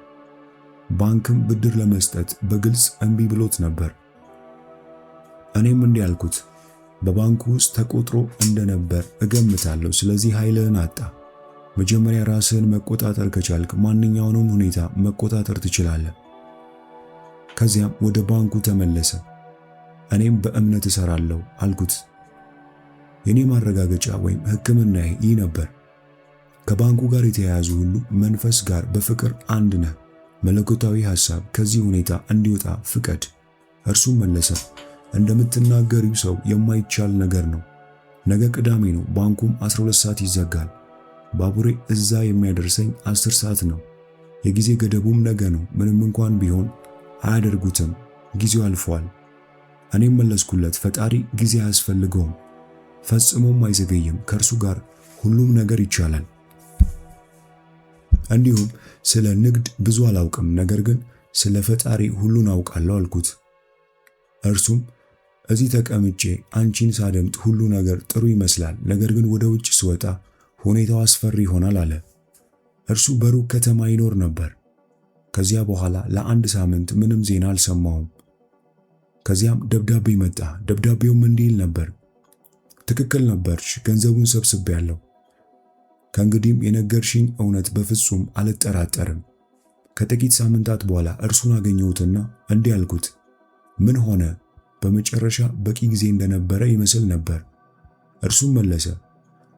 ባንክም ብድር ለመስጠት በግልጽ እምቢ ብሎት ነበር። እኔም እንዲህ አልኩት፣ በባንኩ ውስጥ ተቆጥሮ እንደነበር እገምታለሁ። ስለዚህ ኃይልህን አጣ። መጀመሪያ ራስህን መቆጣጠር ከቻልክ ማንኛውንም ሁኔታ መቆጣጠር ትችላለህ። ከዚያም ወደ ባንኩ ተመለሰ። እኔም በእምነት እሰራለሁ አልኩት። የኔ ማረጋገጫ ወይም ሕክምናዬ ይህ ነበር። ከባንኩ ጋር የተያያዙ ሁሉ መንፈስ ጋር በፍቅር አንድ ነህ። መለኮታዊ ሐሳብ ከዚህ ሁኔታ እንዲወጣ ፍቀድ። እርሱም መለሰ፣ እንደምትናገሪው ሰው የማይቻል ነገር ነው። ነገ ቅዳሜ ነው። ባንኩም 12 ሰዓት ይዘጋል። ባቡሬ እዛ የሚያደርሰኝ 10 ሰዓት ነው። የጊዜ ገደቡም ነገ ነው። ምንም እንኳን ቢሆን አያደርጉትም፣ ጊዜው አልፏል። እኔም መለስኩለት፣ ፈጣሪ ጊዜ አያስፈልገውም፣ ፈጽሞም አይዘገይም። ከእርሱ ጋር ሁሉም ነገር ይቻላል። እንዲሁም ስለ ንግድ ብዙ አላውቅም፣ ነገር ግን ስለ ፈጣሪ ሁሉን አውቃለሁ አልኩት። እርሱም እዚህ ተቀምጬ አንቺን ሳደምጥ ሁሉ ነገር ጥሩ ይመስላል፣ ነገር ግን ወደ ውጭ ስወጣ ሁኔታው አስፈሪ ይሆናል አለ። እርሱ በሩቅ ከተማ ይኖር ነበር። ከዚያ በኋላ ለአንድ ሳምንት ምንም ዜና አልሰማሁም። ከዚያም ደብዳቤ መጣ። ደብዳቤውም እንዲህ ይል ነበር፣ ትክክል ነበርሽ፣ ገንዘቡን ሰብስቤያለሁ። ከእንግዲህም የነገርሽኝ እውነት በፍጹም አልጠራጠርም። ከጥቂት ሳምንታት በኋላ እርሱን አገኘሁትና እንዲህ አልኩት፣ ምን ሆነ? በመጨረሻ በቂ ጊዜ እንደነበረ ይመስል ነበር። እርሱም መለሰ፣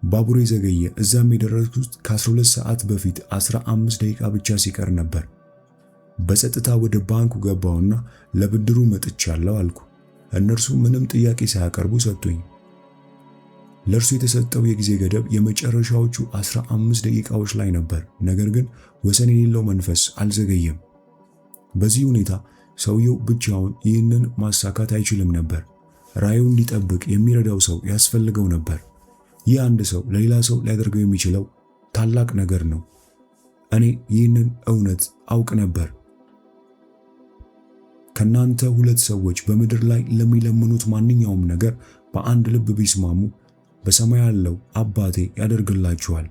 ባቡሬ ዘገየ። እዛም የደረስኩት ከ12 ሰዓት በፊት 15 ደቂቃ ብቻ ሲቀር ነበር። በጸጥታ ወደ ባንኩ ገባውና ለብድሩ መጥቻለሁ አልኩ። እነርሱ ምንም ጥያቄ ሳያቀርቡ ሰጡኝ። ለእርሱ የተሰጠው የጊዜ ገደብ የመጨረሻዎቹ 15 ደቂቃዎች ላይ ነበር። ነገር ግን ወሰን የሌለው መንፈስ አልዘገየም። በዚህ ሁኔታ ሰውየው ብቻውን ይህንን ማሳካት አይችልም ነበር። ራእዩን እንዲጠብቅ የሚረዳው ሰው ያስፈልገው ነበር። ይህ አንድ ሰው ለሌላ ሰው ሊያደርገው የሚችለው ታላቅ ነገር ነው። እኔ ይህንን እውነት አውቅ ነበር። ከናንተ 2 ሰዎች በምድር ላይ ለሚለምኑት ማንኛውም ነገር በአንድ ልብ ቢስማሙ በሰማይ ያለው አባቴ ያደርግላችኋል።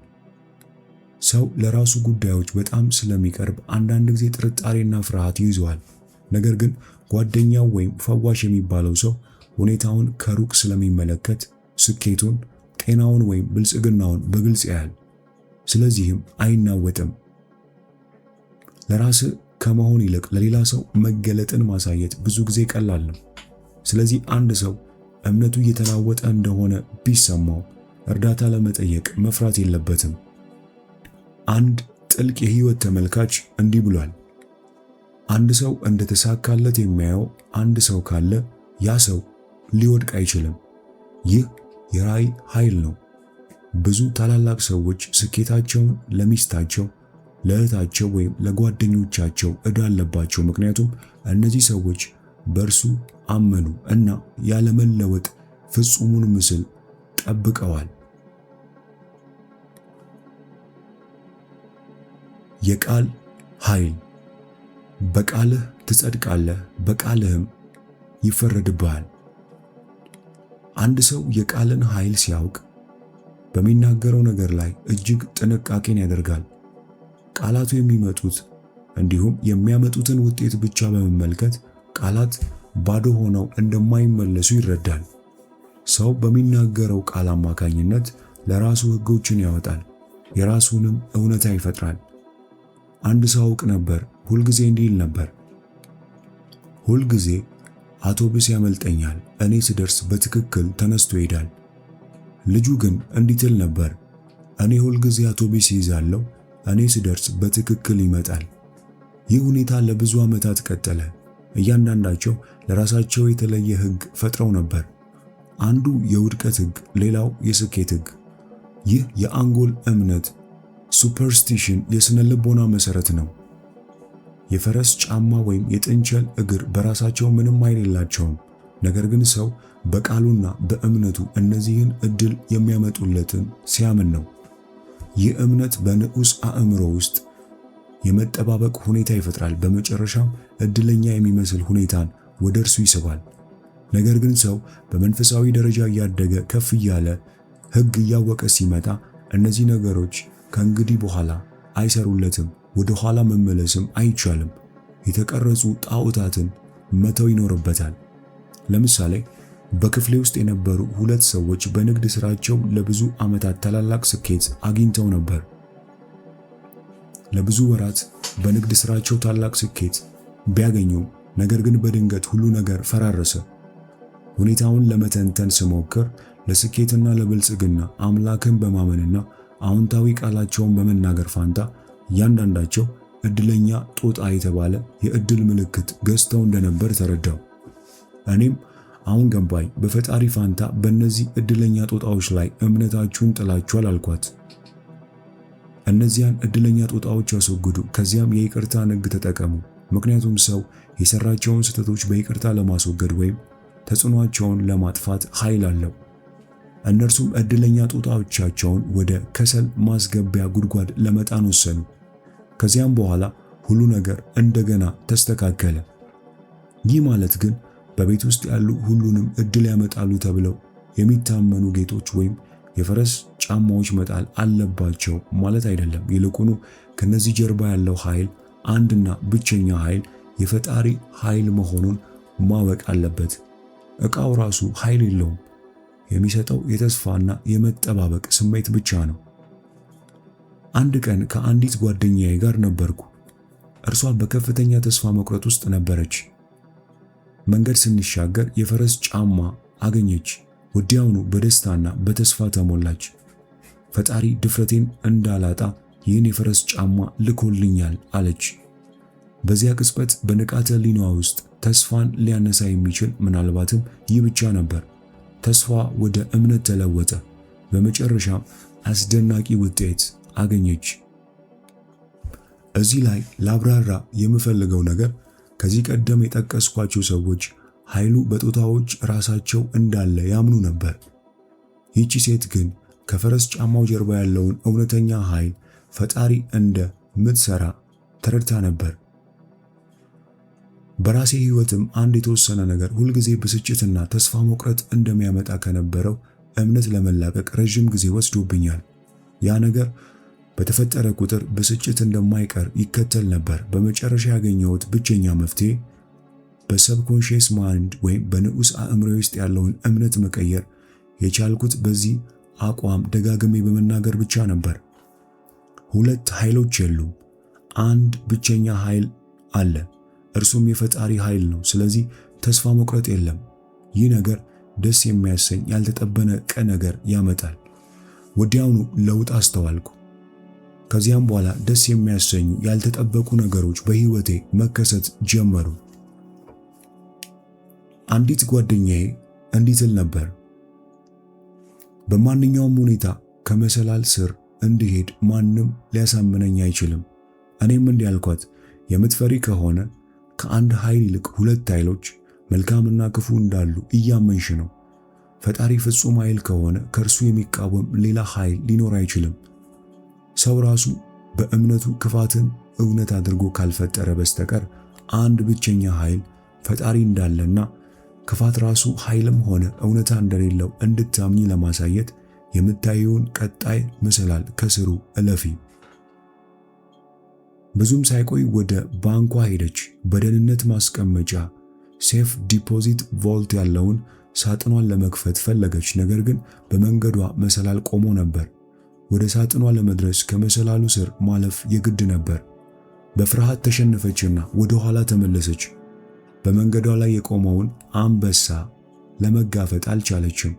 ሰው ለራሱ ጉዳዮች በጣም ስለሚቀርብ አንዳንድ ጊዜ ጥርጣሬና ፍርሃት ይይዘዋል። ነገር ግን ጓደኛው ወይም ፈዋሽ የሚባለው ሰው ሁኔታውን ከሩቅ ስለሚመለከት ስኬቱን፣ ጤናውን ወይም ብልጽግናውን በግልጽ ያያል። ስለዚህም አይናወጥም። ለራስ ከመሆን ይልቅ ለሌላ ሰው መገለጥን ማሳየት ብዙ ጊዜ ቀላል ነው። ስለዚህ አንድ ሰው እምነቱ እየተናወጠ እንደሆነ ቢሰማው እርዳታ ለመጠየቅ መፍራት የለበትም። አንድ ጥልቅ የህይወት ተመልካች እንዲህ ብሏል፣ አንድ ሰው እንደተሳካለት የሚያየው አንድ ሰው ካለ ያ ሰው ሊወድቅ አይችልም። ይህ የራእይ ኃይል ነው። ብዙ ታላላቅ ሰዎች ስኬታቸውን ለሚስታቸው፣ ለእህታቸው ወይም ለጓደኞቻቸው ዕዳ አለባቸው። ምክንያቱም እነዚህ ሰዎች በእርሱ አመኑ እና ያለመለወጥ ፍጹሙን ምስል ጠብቀዋል። የቃል ኃይል። በቃልህ ትጸድቃለህ፣ በቃልህም ይፈረድብሃል። አንድ ሰው የቃልን ኃይል ሲያውቅ በሚናገረው ነገር ላይ እጅግ ጥንቃቄን ያደርጋል። ቃላቱ የሚመጡት እንዲሁም የሚያመጡትን ውጤት ብቻ በመመልከት ቃላት ባዶ ሆነው እንደማይመለሱ ይረዳል። ሰው በሚናገረው ቃል አማካኝነት ለራሱ ሕጎችን ያወጣል፣ የራሱንም እውነታ ይፈጥራል። አንድ ሰው አውቅ ነበር፣ ሁልጊዜ እንዲህ ይል ነበር፣ ሁልጊዜ አውቶቡስ ያመልጠኛል፣ እኔ ስደርስ በትክክል ተነስቶ ይሄዳል። ልጁ ግን እንዲህ ትል ነበር፣ እኔ ሁልጊዜ አውቶቡስ ይይዛለሁ፣ እኔ ስደርስ በትክክል ይመጣል። ይህ ሁኔታ ለብዙ ዓመታት ቀጠለ። እያንዳንዳቸው ለራሳቸው የተለየ ሕግ ፈጥረው ነበር። አንዱ የውድቀት ሕግ፣ ሌላው የስኬት ሕግ። ይህ የአንጎል እምነት ሱፐርስቲሽን የስነ ልቦና መሰረት ነው። የፈረስ ጫማ ወይም የጥንቸል እግር በራሳቸው ምንም ኃይል የላቸውም። ነገር ግን ሰው በቃሉና በእምነቱ እነዚህን እድል የሚያመጡለትን ሲያምን ነው። ይህ እምነት በንዑስ አእምሮ ውስጥ የመጠባበቅ ሁኔታ ይፈጥራል። በመጨረሻም እድለኛ የሚመስል ሁኔታን ወደ እርሱ ይስባል። ነገር ግን ሰው በመንፈሳዊ ደረጃ እያደገ ከፍ እያለ ሕግ እያወቀ ሲመጣ እነዚህ ነገሮች ከእንግዲህ በኋላ አይሰሩለትም። ወደ ኋላ መመለስም አይቻልም። የተቀረጹ ጣዖታትን መተው ይኖርበታል። ለምሳሌ በክፍሌ ውስጥ የነበሩ 2 ሰዎች በንግድ ስራቸው ለብዙ ዓመታት ታላላቅ ስኬት አግኝተው ነበር። ለብዙ ወራት በንግድ ስራቸው ታላቅ ስኬት ቢያገኙም ነገር ግን በድንገት ሁሉ ነገር ፈራረሰ። ሁኔታውን ለመተንተን ስሞክር ለስኬትና ለብልጽግና አምላክን በማመንና አዎንታዊ ቃላቸውን በመናገር ፋንታ እያንዳንዳቸው እድለኛ ጦጣ የተባለ የእድል ምልክት ገዝተው እንደነበር ተረዳው። እኔም አሁን ገባኝ፣ በፈጣሪ ፋንታ በእነዚህ እድለኛ ጦጣዎች ላይ እምነታችሁን ጥላችኋል አልኳት። እነዚያን እድለኛ ጦጣዎች ያስወግዱ፣ ከዚያም የይቅርታን ሕግ ተጠቀሙ። ምክንያቱም ሰው የሰራቸውን ስህተቶች በይቅርታ ለማስወገድ ወይም ተጽዕኖአቸውን ለማጥፋት ኃይል አለው። እነርሱም እድለኛ ጦጣዎቻቸውን ወደ ከሰል ማስገቢያ ጉድጓድ ለመጣን ወሰኑ። ከዚያም በኋላ ሁሉ ነገር እንደገና ተስተካከለ። ይህ ማለት ግን በቤት ውስጥ ያሉ ሁሉንም እድል ያመጣሉ ተብለው የሚታመኑ ጌጦች ወይም የፈረስ ጫማዎች መጣል አለባቸው ማለት አይደለም። ይልቁኑ ከነዚህ ጀርባ ያለው ኃይል አንድና ብቸኛ ኃይል የፈጣሪ ኃይል መሆኑን ማወቅ አለበት። ዕቃው ራሱ ኃይል የለውም። የሚሰጠው የተስፋና የመጠባበቅ ስሜት ብቻ ነው። አንድ ቀን ከአንዲት ጓደኛዬ ጋር ነበርኩ። እርሷ በከፍተኛ ተስፋ መቁረጥ ውስጥ ነበረች። መንገድ ስንሻገር የፈረስ ጫማ አገኘች። ወዲያውኑ በደስታና በተስፋ ተሞላች። ፈጣሪ ድፍረቴን እንዳላጣ ይህን የፈረስ ጫማ ልኮልኛል አለች። በዚያ ቅጽበት በንቃተ ሕሊናዋ ውስጥ ተስፋን ሊያነሳ የሚችል ምናልባትም ይህ ብቻ ነበር። ተስፋ ወደ እምነት ተለወጠ። በመጨረሻም አስደናቂ ውጤት አገኘች። እዚህ ላይ ላብራራ የምፈልገው ነገር ከዚህ ቀደም የጠቀስኳቸው ሰዎች ኃይሉ በጦጣዎች ራሳቸው እንዳለ ያምኑ ነበር። ይህቺ ሴት ግን ከፈረስ ጫማው ጀርባ ያለውን እውነተኛ ኃይል ፈጣሪ እንደምትሰራ ተረድታ ነበር። በራሴ ሕይወትም አንድ የተወሰነ ነገር ሁልጊዜ ብስጭትና ተስፋ መቁረጥ እንደሚያመጣ ከነበረው እምነት ለመላቀቅ ረዥም ጊዜ ወስዶብኛል። ያ ነገር በተፈጠረ ቁጥር ብስጭት እንደማይቀር ይከተል ነበር። በመጨረሻ ያገኘሁት ብቸኛ መፍትሄ በሰብኮንሺየስ ማይንድ ወይም በንዑስ አእምሮ ውስጥ ያለውን እምነት መቀየር የቻልኩት በዚህ አቋም ደጋግሜ በመናገር ብቻ ነበር። ሁለት ኃይሎች የሉም፣ አንድ ብቸኛ ኃይል አለ። እርሱም የፈጣሪ ኃይል ነው። ስለዚህ ተስፋ መቁረጥ የለም። ይህ ነገር ደስ የሚያሰኝ ያልተጠበቀ ነገር ያመጣል። ወዲያውኑ ለውጥ አስተዋልኩ። ከዚያም በኋላ ደስ የሚያሰኙ ያልተጠበቁ ነገሮች በሕይወቴ መከሰት ጀመሩ። አንዲት ጓደኛዬ እንዲህ ትል ነበር፣ በማንኛውም ሁኔታ ከመሰላል ስር እንድሄድ ማንም ሊያሳምነኝ አይችልም። እኔም እንዲህ አልኳት፣ የምትፈሪ ከሆነ ከአንድ ኃይል ይልቅ ሁለት ኃይሎች መልካምና ክፉ እንዳሉ እያመንሽ ነው። ፈጣሪ ፍጹም ኃይል ከሆነ ከእርሱ የሚቃወም ሌላ ኃይል ሊኖር አይችልም። ሰው ራሱ በእምነቱ ክፋትን እውነት አድርጎ ካልፈጠረ በስተቀር አንድ ብቸኛ ኃይል ፈጣሪ እንዳለና ክፋት ራሱ ኃይልም ሆነ እውነታ እንደሌለው እንድታምኚ ለማሳየት የምታየውን ቀጣይ መሰላል ከስሩ እለፊ። ብዙም ሳይቆይ ወደ ባንኳ ሄደች። በደህንነት ማስቀመጫ ሴፍ ዲፖዚት ቮልት ያለውን ሳጥኗን ለመክፈት ፈለገች። ነገር ግን በመንገዷ መሰላል ቆሞ ነበር። ወደ ሳጥኗ ለመድረስ ከመሰላሉ ስር ማለፍ የግድ ነበር። በፍርሃት ተሸነፈችና ወደ ኋላ ተመለሰች። በመንገዷ ላይ የቆመውን አንበሳ ለመጋፈጥ አልቻለችም።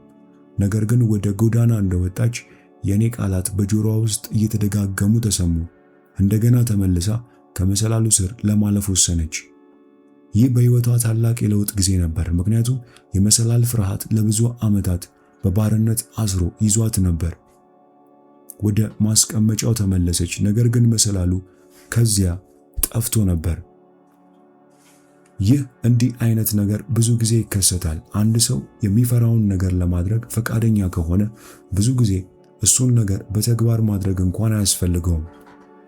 ነገር ግን ወደ ጎዳና እንደወጣች የኔ ቃላት በጆሮዋ ውስጥ እየተደጋገሙ ተሰሙ። እንደገና ተመልሳ ከመሰላሉ ስር ለማለፍ ወሰነች። ይህ በሕይወቷ ታላቅ የለውጥ ጊዜ ነበር፣ ምክንያቱም የመሰላል ፍርሃት ለብዙ ዓመታት በባርነት አስሮ ይዟት ነበር። ወደ ማስቀመጫው ተመለሰች፣ ነገር ግን መሰላሉ ከዚያ ጠፍቶ ነበር። ይህ እንዲህ አይነት ነገር ብዙ ጊዜ ይከሰታል። አንድ ሰው የሚፈራውን ነገር ለማድረግ ፈቃደኛ ከሆነ ብዙ ጊዜ እሱን ነገር በተግባር ማድረግ እንኳን አያስፈልገውም።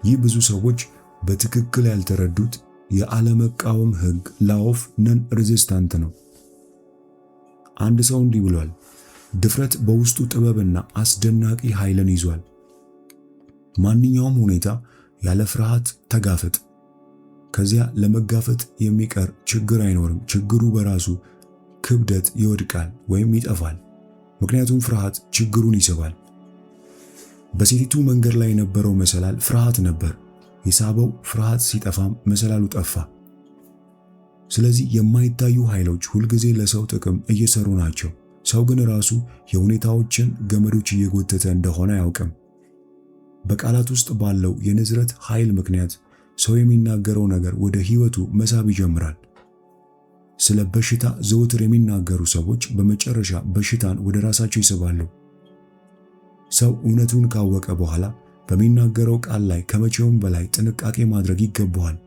ይህ ብዙ ሰዎች በትክክል ያልተረዱት የአለመቃወም ሕግ ላው ኦፍ ነን ሬዚስታንት ነው። አንድ ሰው እንዲህ ብሏል፣ ድፍረት በውስጡ ጥበብና አስደናቂ ኃይልን ይዟል። ማንኛውም ሁኔታ ያለ ፍርሃት ተጋፈጥ። ከዚያ ለመጋፈጥ የሚቀር ችግር አይኖርም። ችግሩ በራሱ ክብደት ይወድቃል ወይም ይጠፋል። ምክንያቱም ፍርሃት ችግሩን ይስባል። በሴቲቱ መንገድ ላይ የነበረው መሰላል ፍርሃት ነበር። የሳበው ፍርሃት ሲጠፋም መሰላሉ ጠፋ። ስለዚህ የማይታዩ ኃይሎች ሁልጊዜ ለሰው ጥቅም እየሰሩ ናቸው። ሰው ግን ራሱ የሁኔታዎችን ገመዶች እየጎተተ እንደሆነ አያውቅም። በቃላት ውስጥ ባለው የንዝረት ኃይል ምክንያት ሰው የሚናገረው ነገር ወደ ሕይወቱ መሳብ ይጀምራል። ስለ በሽታ ዘወትር የሚናገሩ ሰዎች በመጨረሻ በሽታን ወደ ራሳቸው ይስባሉ። ሰው እውነቱን ካወቀ በኋላ በሚናገረው ቃል ላይ ከመቼውም በላይ ጥንቃቄ ማድረግ ይገባዋል።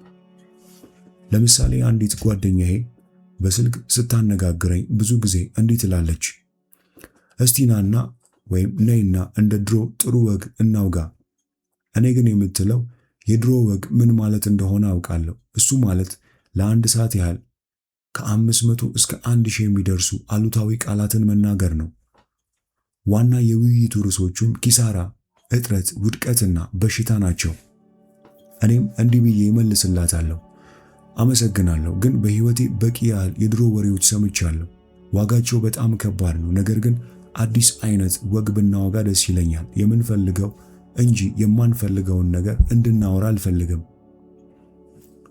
ለምሳሌ አንዲት ጓደኛዬ በስልክ ስታነጋግረኝ ብዙ ጊዜ እንዲህ ትላለች፣ እስቲ ናና ወይም ነይና እንደ ድሮ ጥሩ ወግ እናውጋ። እኔ ግን የምትለው የድሮ ወግ ምን ማለት እንደሆነ አውቃለሁ። እሱ ማለት ለአንድ ሰዓት ያህል ከ500 እስከ 1000 የሚደርሱ አሉታዊ ቃላትን መናገር ነው። ዋና የውይይቱ ርዕሶቹም ኪሳራ፣ እጥረት፣ ውድቀትና በሽታ ናቸው። እኔም እንዲህ ብዬ እመልስላታለሁ፣ አመሰግናለሁ፣ ግን በሕይወቴ በቂ ያህል የድሮ ወሬዎች ሰምቻለሁ። ዋጋቸው በጣም ከባድ ነው። ነገር ግን አዲስ አይነት ወግ ብናወጋ ደስ ይለኛል። የምንፈልገው እንጂ የማንፈልገውን ነገር እንድናወራ አልፈልግም።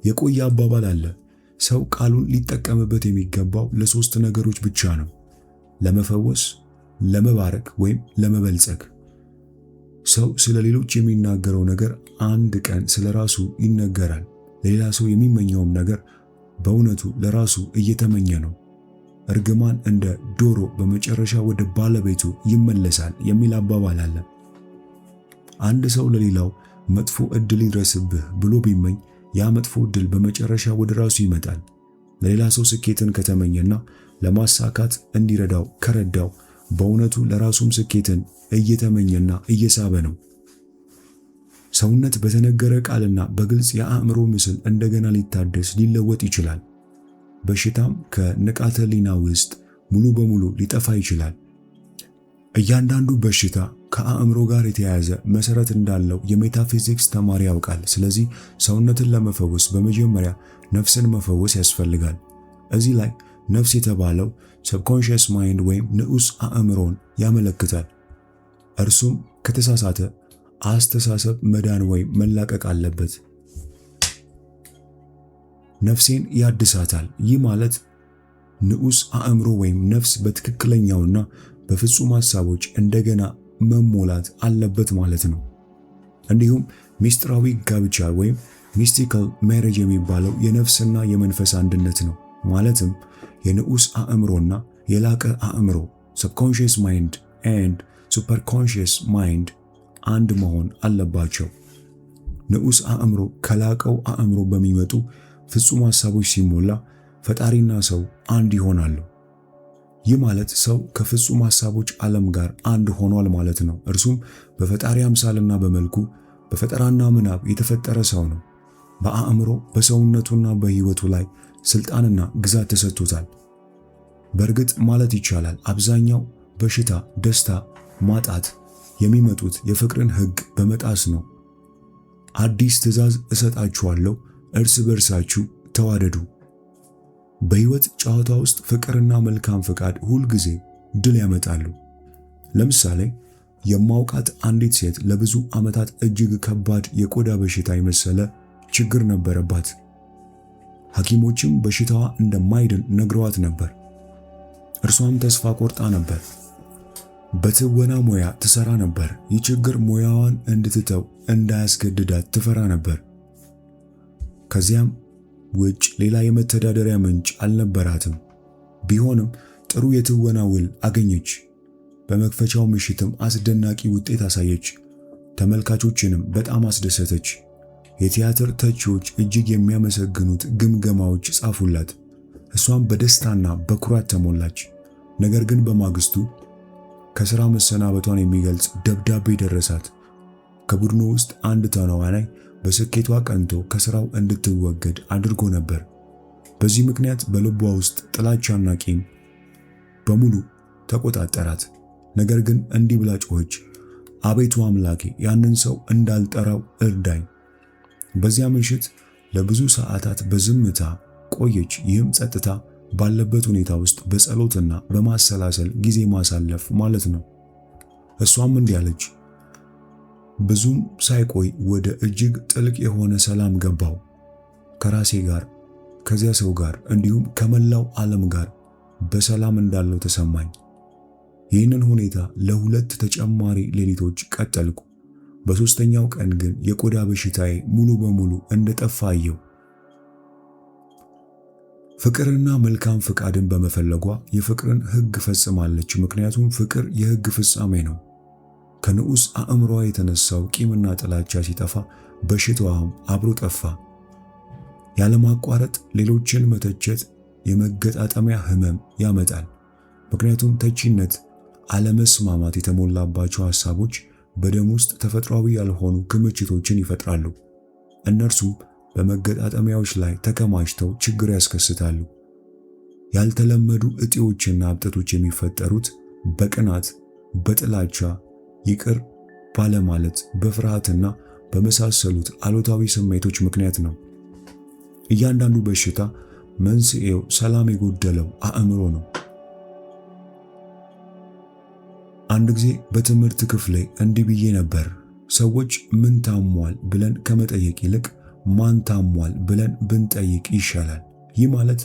የቆየ አባባል አለ፣ ሰው ቃሉን ሊጠቀምበት የሚገባው ለ3 ነገሮች ብቻ ነው፣ ለመፈወስ፣ ለመባረክ ወይም ለመበልጸግ። ሰው ስለ ሌሎች የሚናገረው ነገር አንድ ቀን ስለ ራሱ ይነገራል። ለሌላ ሰው የሚመኘውም ነገር በእውነቱ ለራሱ እየተመኘ ነው። እርግማን እንደ ዶሮ በመጨረሻ ወደ ባለቤቱ ይመለሳል የሚል አባባል አለ። አንድ ሰው ለሌላው መጥፎ ዕድል ይድረስብህ ብሎ ቢመኝ ያ መጥፎ ዕድል በመጨረሻ ወደ ራሱ ይመጣል። ለሌላ ሰው ስኬትን ከተመኘና ለማሳካት እንዲረዳው ከረዳው በእውነቱ ለራሱም ስኬትን እየተመኘና እየሳበ ነው። ሰውነት በተነገረ ቃልና በግልጽ የአእምሮ ምስል እንደገና ሊታደስ ሊለወጥ ይችላል። በሽታም ከንቃተ ህሊና ውስጥ ሙሉ በሙሉ ሊጠፋ ይችላል። እያንዳንዱ በሽታ ከአእምሮ ጋር የተያያዘ መሰረት እንዳለው የሜታፊዚክስ ተማሪ ያውቃል። ስለዚህ ሰውነትን ለመፈወስ በመጀመሪያ ነፍስን መፈወስ ያስፈልጋል። እዚህ ላይ ነፍስ የተባለው ሰብኮንሺየስ ማይንድ ወይም ንዑስ አእምሮን ያመለክታል። እርሱም ከተሳሳተ አስተሳሰብ መዳን ወይም መላቀቅ አለበት። ነፍሴን ያድሳታል። ይህ ማለት ንዑስ አእምሮ ወይም ነፍስ በትክክለኛውና በፍጹም ሐሳቦች እንደገና መሞላት አለበት ማለት ነው። እንዲሁም ሚስጥራዊ ጋብቻ ወይም ሚስቲካል ሜሬጅ የሚባለው የነፍስና የመንፈስ አንድነት ነው። ማለትም የንዑስ አእምሮና የላቀ አእምሮ subconscious mind and superconscious mind አንድ መሆን አለባቸው። ንዑስ አእምሮ ከላቀው አእምሮ በሚመጡ ፍጹም ሐሳቦች ሲሞላ ፈጣሪና ሰው አንድ ይሆናሉ። ይህ ማለት ሰው ከፍጹም ሐሳቦች ዓለም ጋር አንድ ሆኗል ማለት ነው። እርሱም በፈጣሪ አምሳልና በመልኩ በፈጠራና ምናብ የተፈጠረ ሰው ነው። በአእምሮ በሰውነቱና በሕይወቱ ላይ ስልጣንና ግዛት ተሰጥቶታል። በእርግጥ ማለት ይቻላል አብዛኛው በሽታ፣ ደስታ፣ ማጣት የሚመጡት የፍቅርን ሕግ በመጣስ ነው። አዲስ ትእዛዝ እሰጣችኋለሁ፣ እርስ በርሳችሁ ተዋደዱ። በሕይወት ጨዋታ ውስጥ ፍቅርና መልካም ፈቃድ ሁል ጊዜ ድል ያመጣሉ። ለምሳሌ የማውቃት አንዲት ሴት ለብዙ ዓመታት እጅግ ከባድ የቆዳ በሽታ የመሰለ ችግር ነበረባት። ሐኪሞችም በሽታዋ እንደማይድን ነግረዋት ነበር። እርሷም ተስፋ ቆርጣ ነበር። በትወና ሙያ ትሰራ ነበር። ይህ ችግር ሙያዋን እንድትተው እንዳያስገድዳት ትፈራ ነበር። ከዚያም ውጭ ሌላ የመተዳደሪያ ምንጭ አልነበራትም። ቢሆንም ጥሩ የትወና ውል አገኘች። በመክፈቻው ምሽትም አስደናቂ ውጤት አሳየች። ተመልካቾችንም በጣም አስደሰተች። የቲያትር ተቺዎች እጅግ የሚያመሰግኑት ግምገማዎች ጻፉላት። እሷም በደስታና በኩራት ተሞላች። ነገር ግን በማግስቱ ከሥራ መሰናበቷን የሚገልጽ ደብዳቤ ደረሳት። ከቡድኑ ውስጥ አንድ ተዋናይ በስኬቷ ቀንቶ ከሥራው እንድትወገድ አድርጎ ነበር። በዚህ ምክንያት በልቧ ውስጥ ጥላቻና ቂም በሙሉ ተቆጣጠራት። ነገር ግን እንዲህ ብላ ጮኸች፣ አቤቱ አምላኬ ያንን ሰው እንዳልጠራው እርዳኝ። በዚያ ምሽት ለብዙ ሰዓታት በዝምታ ቆየች። ይህም ጸጥታ ባለበት ሁኔታ ውስጥ በጸሎትና በማሰላሰል ጊዜ ማሳለፍ ማለት ነው። እሷም እንዲህ አለች፣ ብዙም ሳይቆይ ወደ እጅግ ጥልቅ የሆነ ሰላም ገባው። ከራሴ ጋር፣ ከዚያ ሰው ጋር እንዲሁም ከመላው ዓለም ጋር በሰላም እንዳለው ተሰማኝ። ይህንን ሁኔታ ለ2 ተጨማሪ ሌሊቶች ቀጠልኩ። በሦስተኛው ቀን ግን የቆዳ በሽታዬ ሙሉ በሙሉ እንደጠፋ አየሁ። ፍቅርና መልካም ፍቃድን በመፈለጓ የፍቅርን ሕግ ፈጽማለች። ምክንያቱም ፍቅር የሕግ ፍጻሜ ነው። ከንዑስ አእምሮዋ የተነሳው ቂምና ጥላቻ ሲጠፋ በሽታዋም አብሮ ጠፋ። ያለማቋረጥ ሌሎችን መተቸት የመገጣጠሚያ ህመም ያመጣል። ምክንያቱም ተቺነት፣ አለመስማማት የተሞላባቸው ሐሳቦች በደም ውስጥ ተፈጥሯዊ ያልሆኑ ክምችቶችን ይፈጥራሉ። እነርሱም በመገጣጠሚያዎች ላይ ተከማችተው ችግር ያስከስታሉ። ያልተለመዱ እጢዎችና እብጠቶች የሚፈጠሩት በቅናት፣ በጥላቻ፣ ይቅር ባለማለት፣ በፍርሃትና በመሳሰሉት አሉታዊ ስሜቶች ምክንያት ነው። እያንዳንዱ በሽታ መንስኤው ሰላም የጎደለው አእምሮ ነው። አንድ ጊዜ በትምህርት ክፍሌ እንዲህ ብዬ ነበር፣ ሰዎች ምን ታሟል ብለን ከመጠየቅ ይልቅ ማን ታሟል ብለን ብንጠይቅ ይሻላል። ይህ ማለት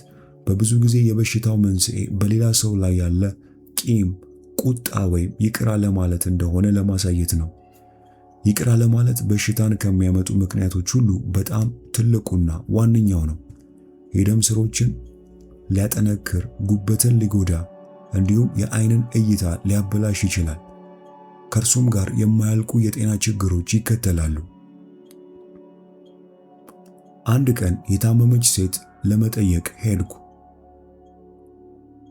በብዙ ጊዜ የበሽታው መንስኤ በሌላ ሰው ላይ ያለ ቂም፣ ቁጣ ወይም ይቅር አለማለት እንደሆነ ለማሳየት ነው። ይቅር አለማለት በሽታን ከሚያመጡ ምክንያቶች ሁሉ በጣም ትልቁና ዋነኛው ነው። የደም ስሮችን ሊያጠነክር፣ ጉበትን ሊጎዳ እንዲሁም የዓይንን እይታ ሊያበላሽ ይችላል። ከእርሱም ጋር የማያልቁ የጤና ችግሮች ይከተላሉ። አንድ ቀን የታመመች ሴት ለመጠየቅ ሄድኩ።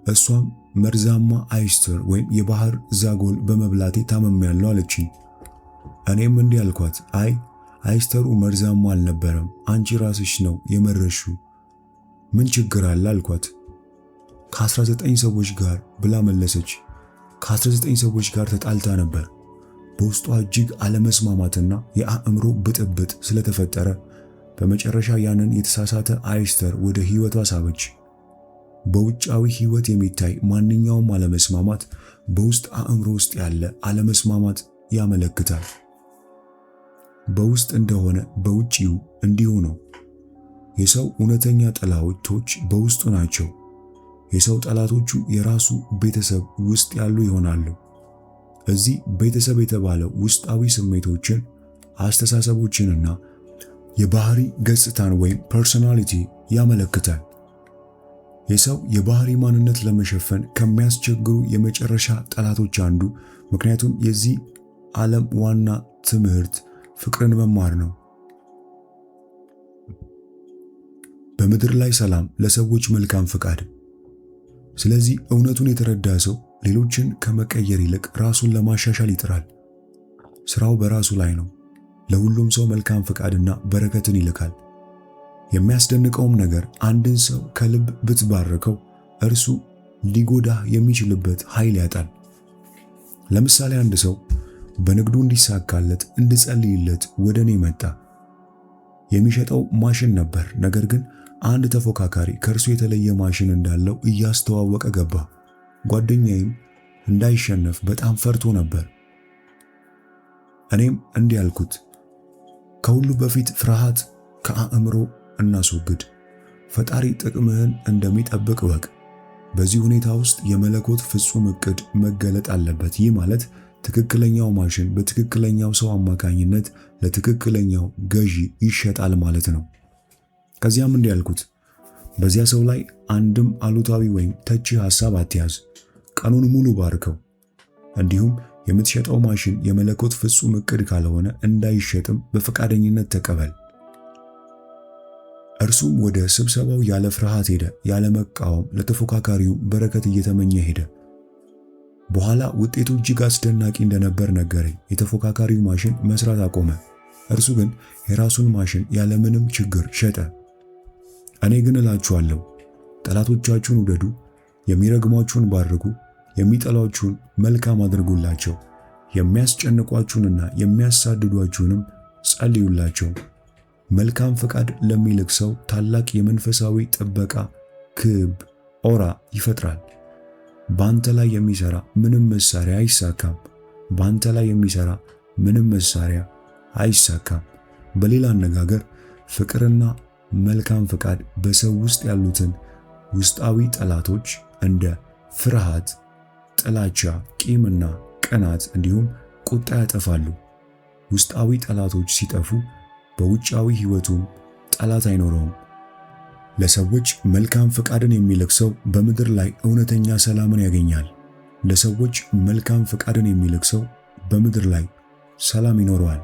እሷም መርዛማ አይስተር ወይም የባህር ዛጎል በመብላቴ ታመሚያለሁ አለችኝ። እኔም እንዲህ አልኳት፣ አይ አይስተሩ መርዛማ አልነበረም፣ አንቺ ራስሽ ነው የመረሽው። ምን ችግር አለ አልኳት። ከ19 ሰዎች ጋር ብላ መለሰች። ከ19 ሰዎች ጋር ተጣልታ ነበር። በውስጧ እጅግ አለመስማማትና የአእምሮ ብጥብጥ ስለተፈጠረ በመጨረሻ ያንን የተሳሳተ አይስተር ወደ ሕይወቷ ሳበች። በውጫዊ ሕይወት የሚታይ ማንኛውም አለመስማማት በውስጥ አእምሮ ውስጥ ያለ አለመስማማት ያመለክታል። በውስጥ እንደሆነ በውጪው እንዲሁ ነው። የሰው እውነተኛ ጠላቶች በውስጡ ናቸው። የሰው ጠላቶቹ የራሱ ቤተሰብ ውስጥ ያሉ ይሆናሉ። እዚህ ቤተሰብ የተባለው ውስጣዊ ስሜቶችን፣ አስተሳሰቦችንና የባህሪ ገጽታን ወይም ፐርሶናሊቲ ያመለክታል። የሰው የባህሪ ማንነት ለመሸፈን ከሚያስቸግሩ የመጨረሻ ጠላቶች አንዱ፣ ምክንያቱም የዚህ ዓለም ዋና ትምህርት ፍቅርን መማር ነው። በምድር ላይ ሰላም፣ ለሰዎች መልካም ፍቃድ። ስለዚህ እውነቱን የተረዳ ሰው ሌሎችን ከመቀየር ይልቅ ራሱን ለማሻሻል ይጥራል። ስራው በራሱ ላይ ነው። ለሁሉም ሰው መልካም ፍቃድና በረከትን ይልካል። የሚያስደንቀውም ነገር አንድን ሰው ከልብ ብትባርከው እርሱ ሊጎዳህ የሚችልበት ኃይል ያጣል። ለምሳሌ አንድ ሰው በንግዱ እንዲሳካለት እንድጸልይለት ወደ እኔ መጣ። የሚሸጠው ማሽን ነበር። ነገር ግን አንድ ተፎካካሪ ከእርሱ የተለየ ማሽን እንዳለው እያስተዋወቀ ገባ። ጓደኛዬም እንዳይሸነፍ በጣም ፈርቶ ነበር። እኔም እንዲህ አልኩት፣ ከሁሉ በፊት ፍርሃት ከአእምሮ እናስወግድ። ፈጣሪ ጥቅምህን እንደሚጠብቅ እወቅ። በዚህ ሁኔታ ውስጥ የመለኮት ፍጹም ዕቅድ መገለጥ አለበት። ይህ ማለት ትክክለኛው ማሽን በትክክለኛው ሰው አማካኝነት ለትክክለኛው ገዢ ይሸጣል ማለት ነው። ከዚያም እንዲህ አልኩት፣ በዚያ ሰው ላይ አንድም አሉታዊ ወይም ተቺ ሐሳብ አትያዝ። ቀኑን ሙሉ ባርከው። እንዲሁም የምትሸጠው ማሽን የመለኮት ፍጹም ዕቅድ ካልሆነ እንዳይሸጥም በፈቃደኝነት ተቀበል። እርሱም ወደ ስብሰባው ያለ ፍርሃት ሄደ፣ ያለ መቃወም፣ ለተፎካካሪው በረከት እየተመኘ ሄደ። በኋላ ውጤቱ እጅግ አስደናቂ እንደነበር ነገረኝ። የተፎካካሪው ማሽን መስራት አቆመ። እርሱ ግን የራሱን ማሽን ያለምንም ችግር ሸጠ። እኔ ግን እላችኋለሁ፣ ጠላቶቻችሁን ውደዱ፣ የሚረግሟችሁን ባርኩ፣ የሚጠሏችሁን መልካም አድርጉላቸው፣ የሚያስጨንቋችሁንና የሚያሳድዷችሁንም ጸልዩላቸው። መልካም ፍቃድ ለሚልክ ሰው ታላቅ የመንፈሳዊ ጥበቃ ክብ ኦራ ይፈጥራል። ባንተ ላይ የሚሰራ ምንም መሳሪያ አይሳካም። ባንተ ላይ የሚሰራ ምንም መሳሪያ አይሳካም። በሌላ አነጋገር ፍቅርና መልካም ፍቃድ በሰው ውስጥ ያሉትን ውስጣዊ ጠላቶች እንደ ፍርሃት፣ ጥላቻ፣ ቂምና ቅናት እንዲሁም ቁጣ ያጠፋሉ። ውስጣዊ ጠላቶች ሲጠፉ በውጫዊ ሕይወቱም ጠላት አይኖረውም። ለሰዎች መልካም ፈቃድን የሚልክ ሰው በምድር ላይ እውነተኛ ሰላምን ያገኛል። ለሰዎች መልካም ፈቃድን የሚልክ ሰው በምድር ላይ ሰላም ይኖረዋል።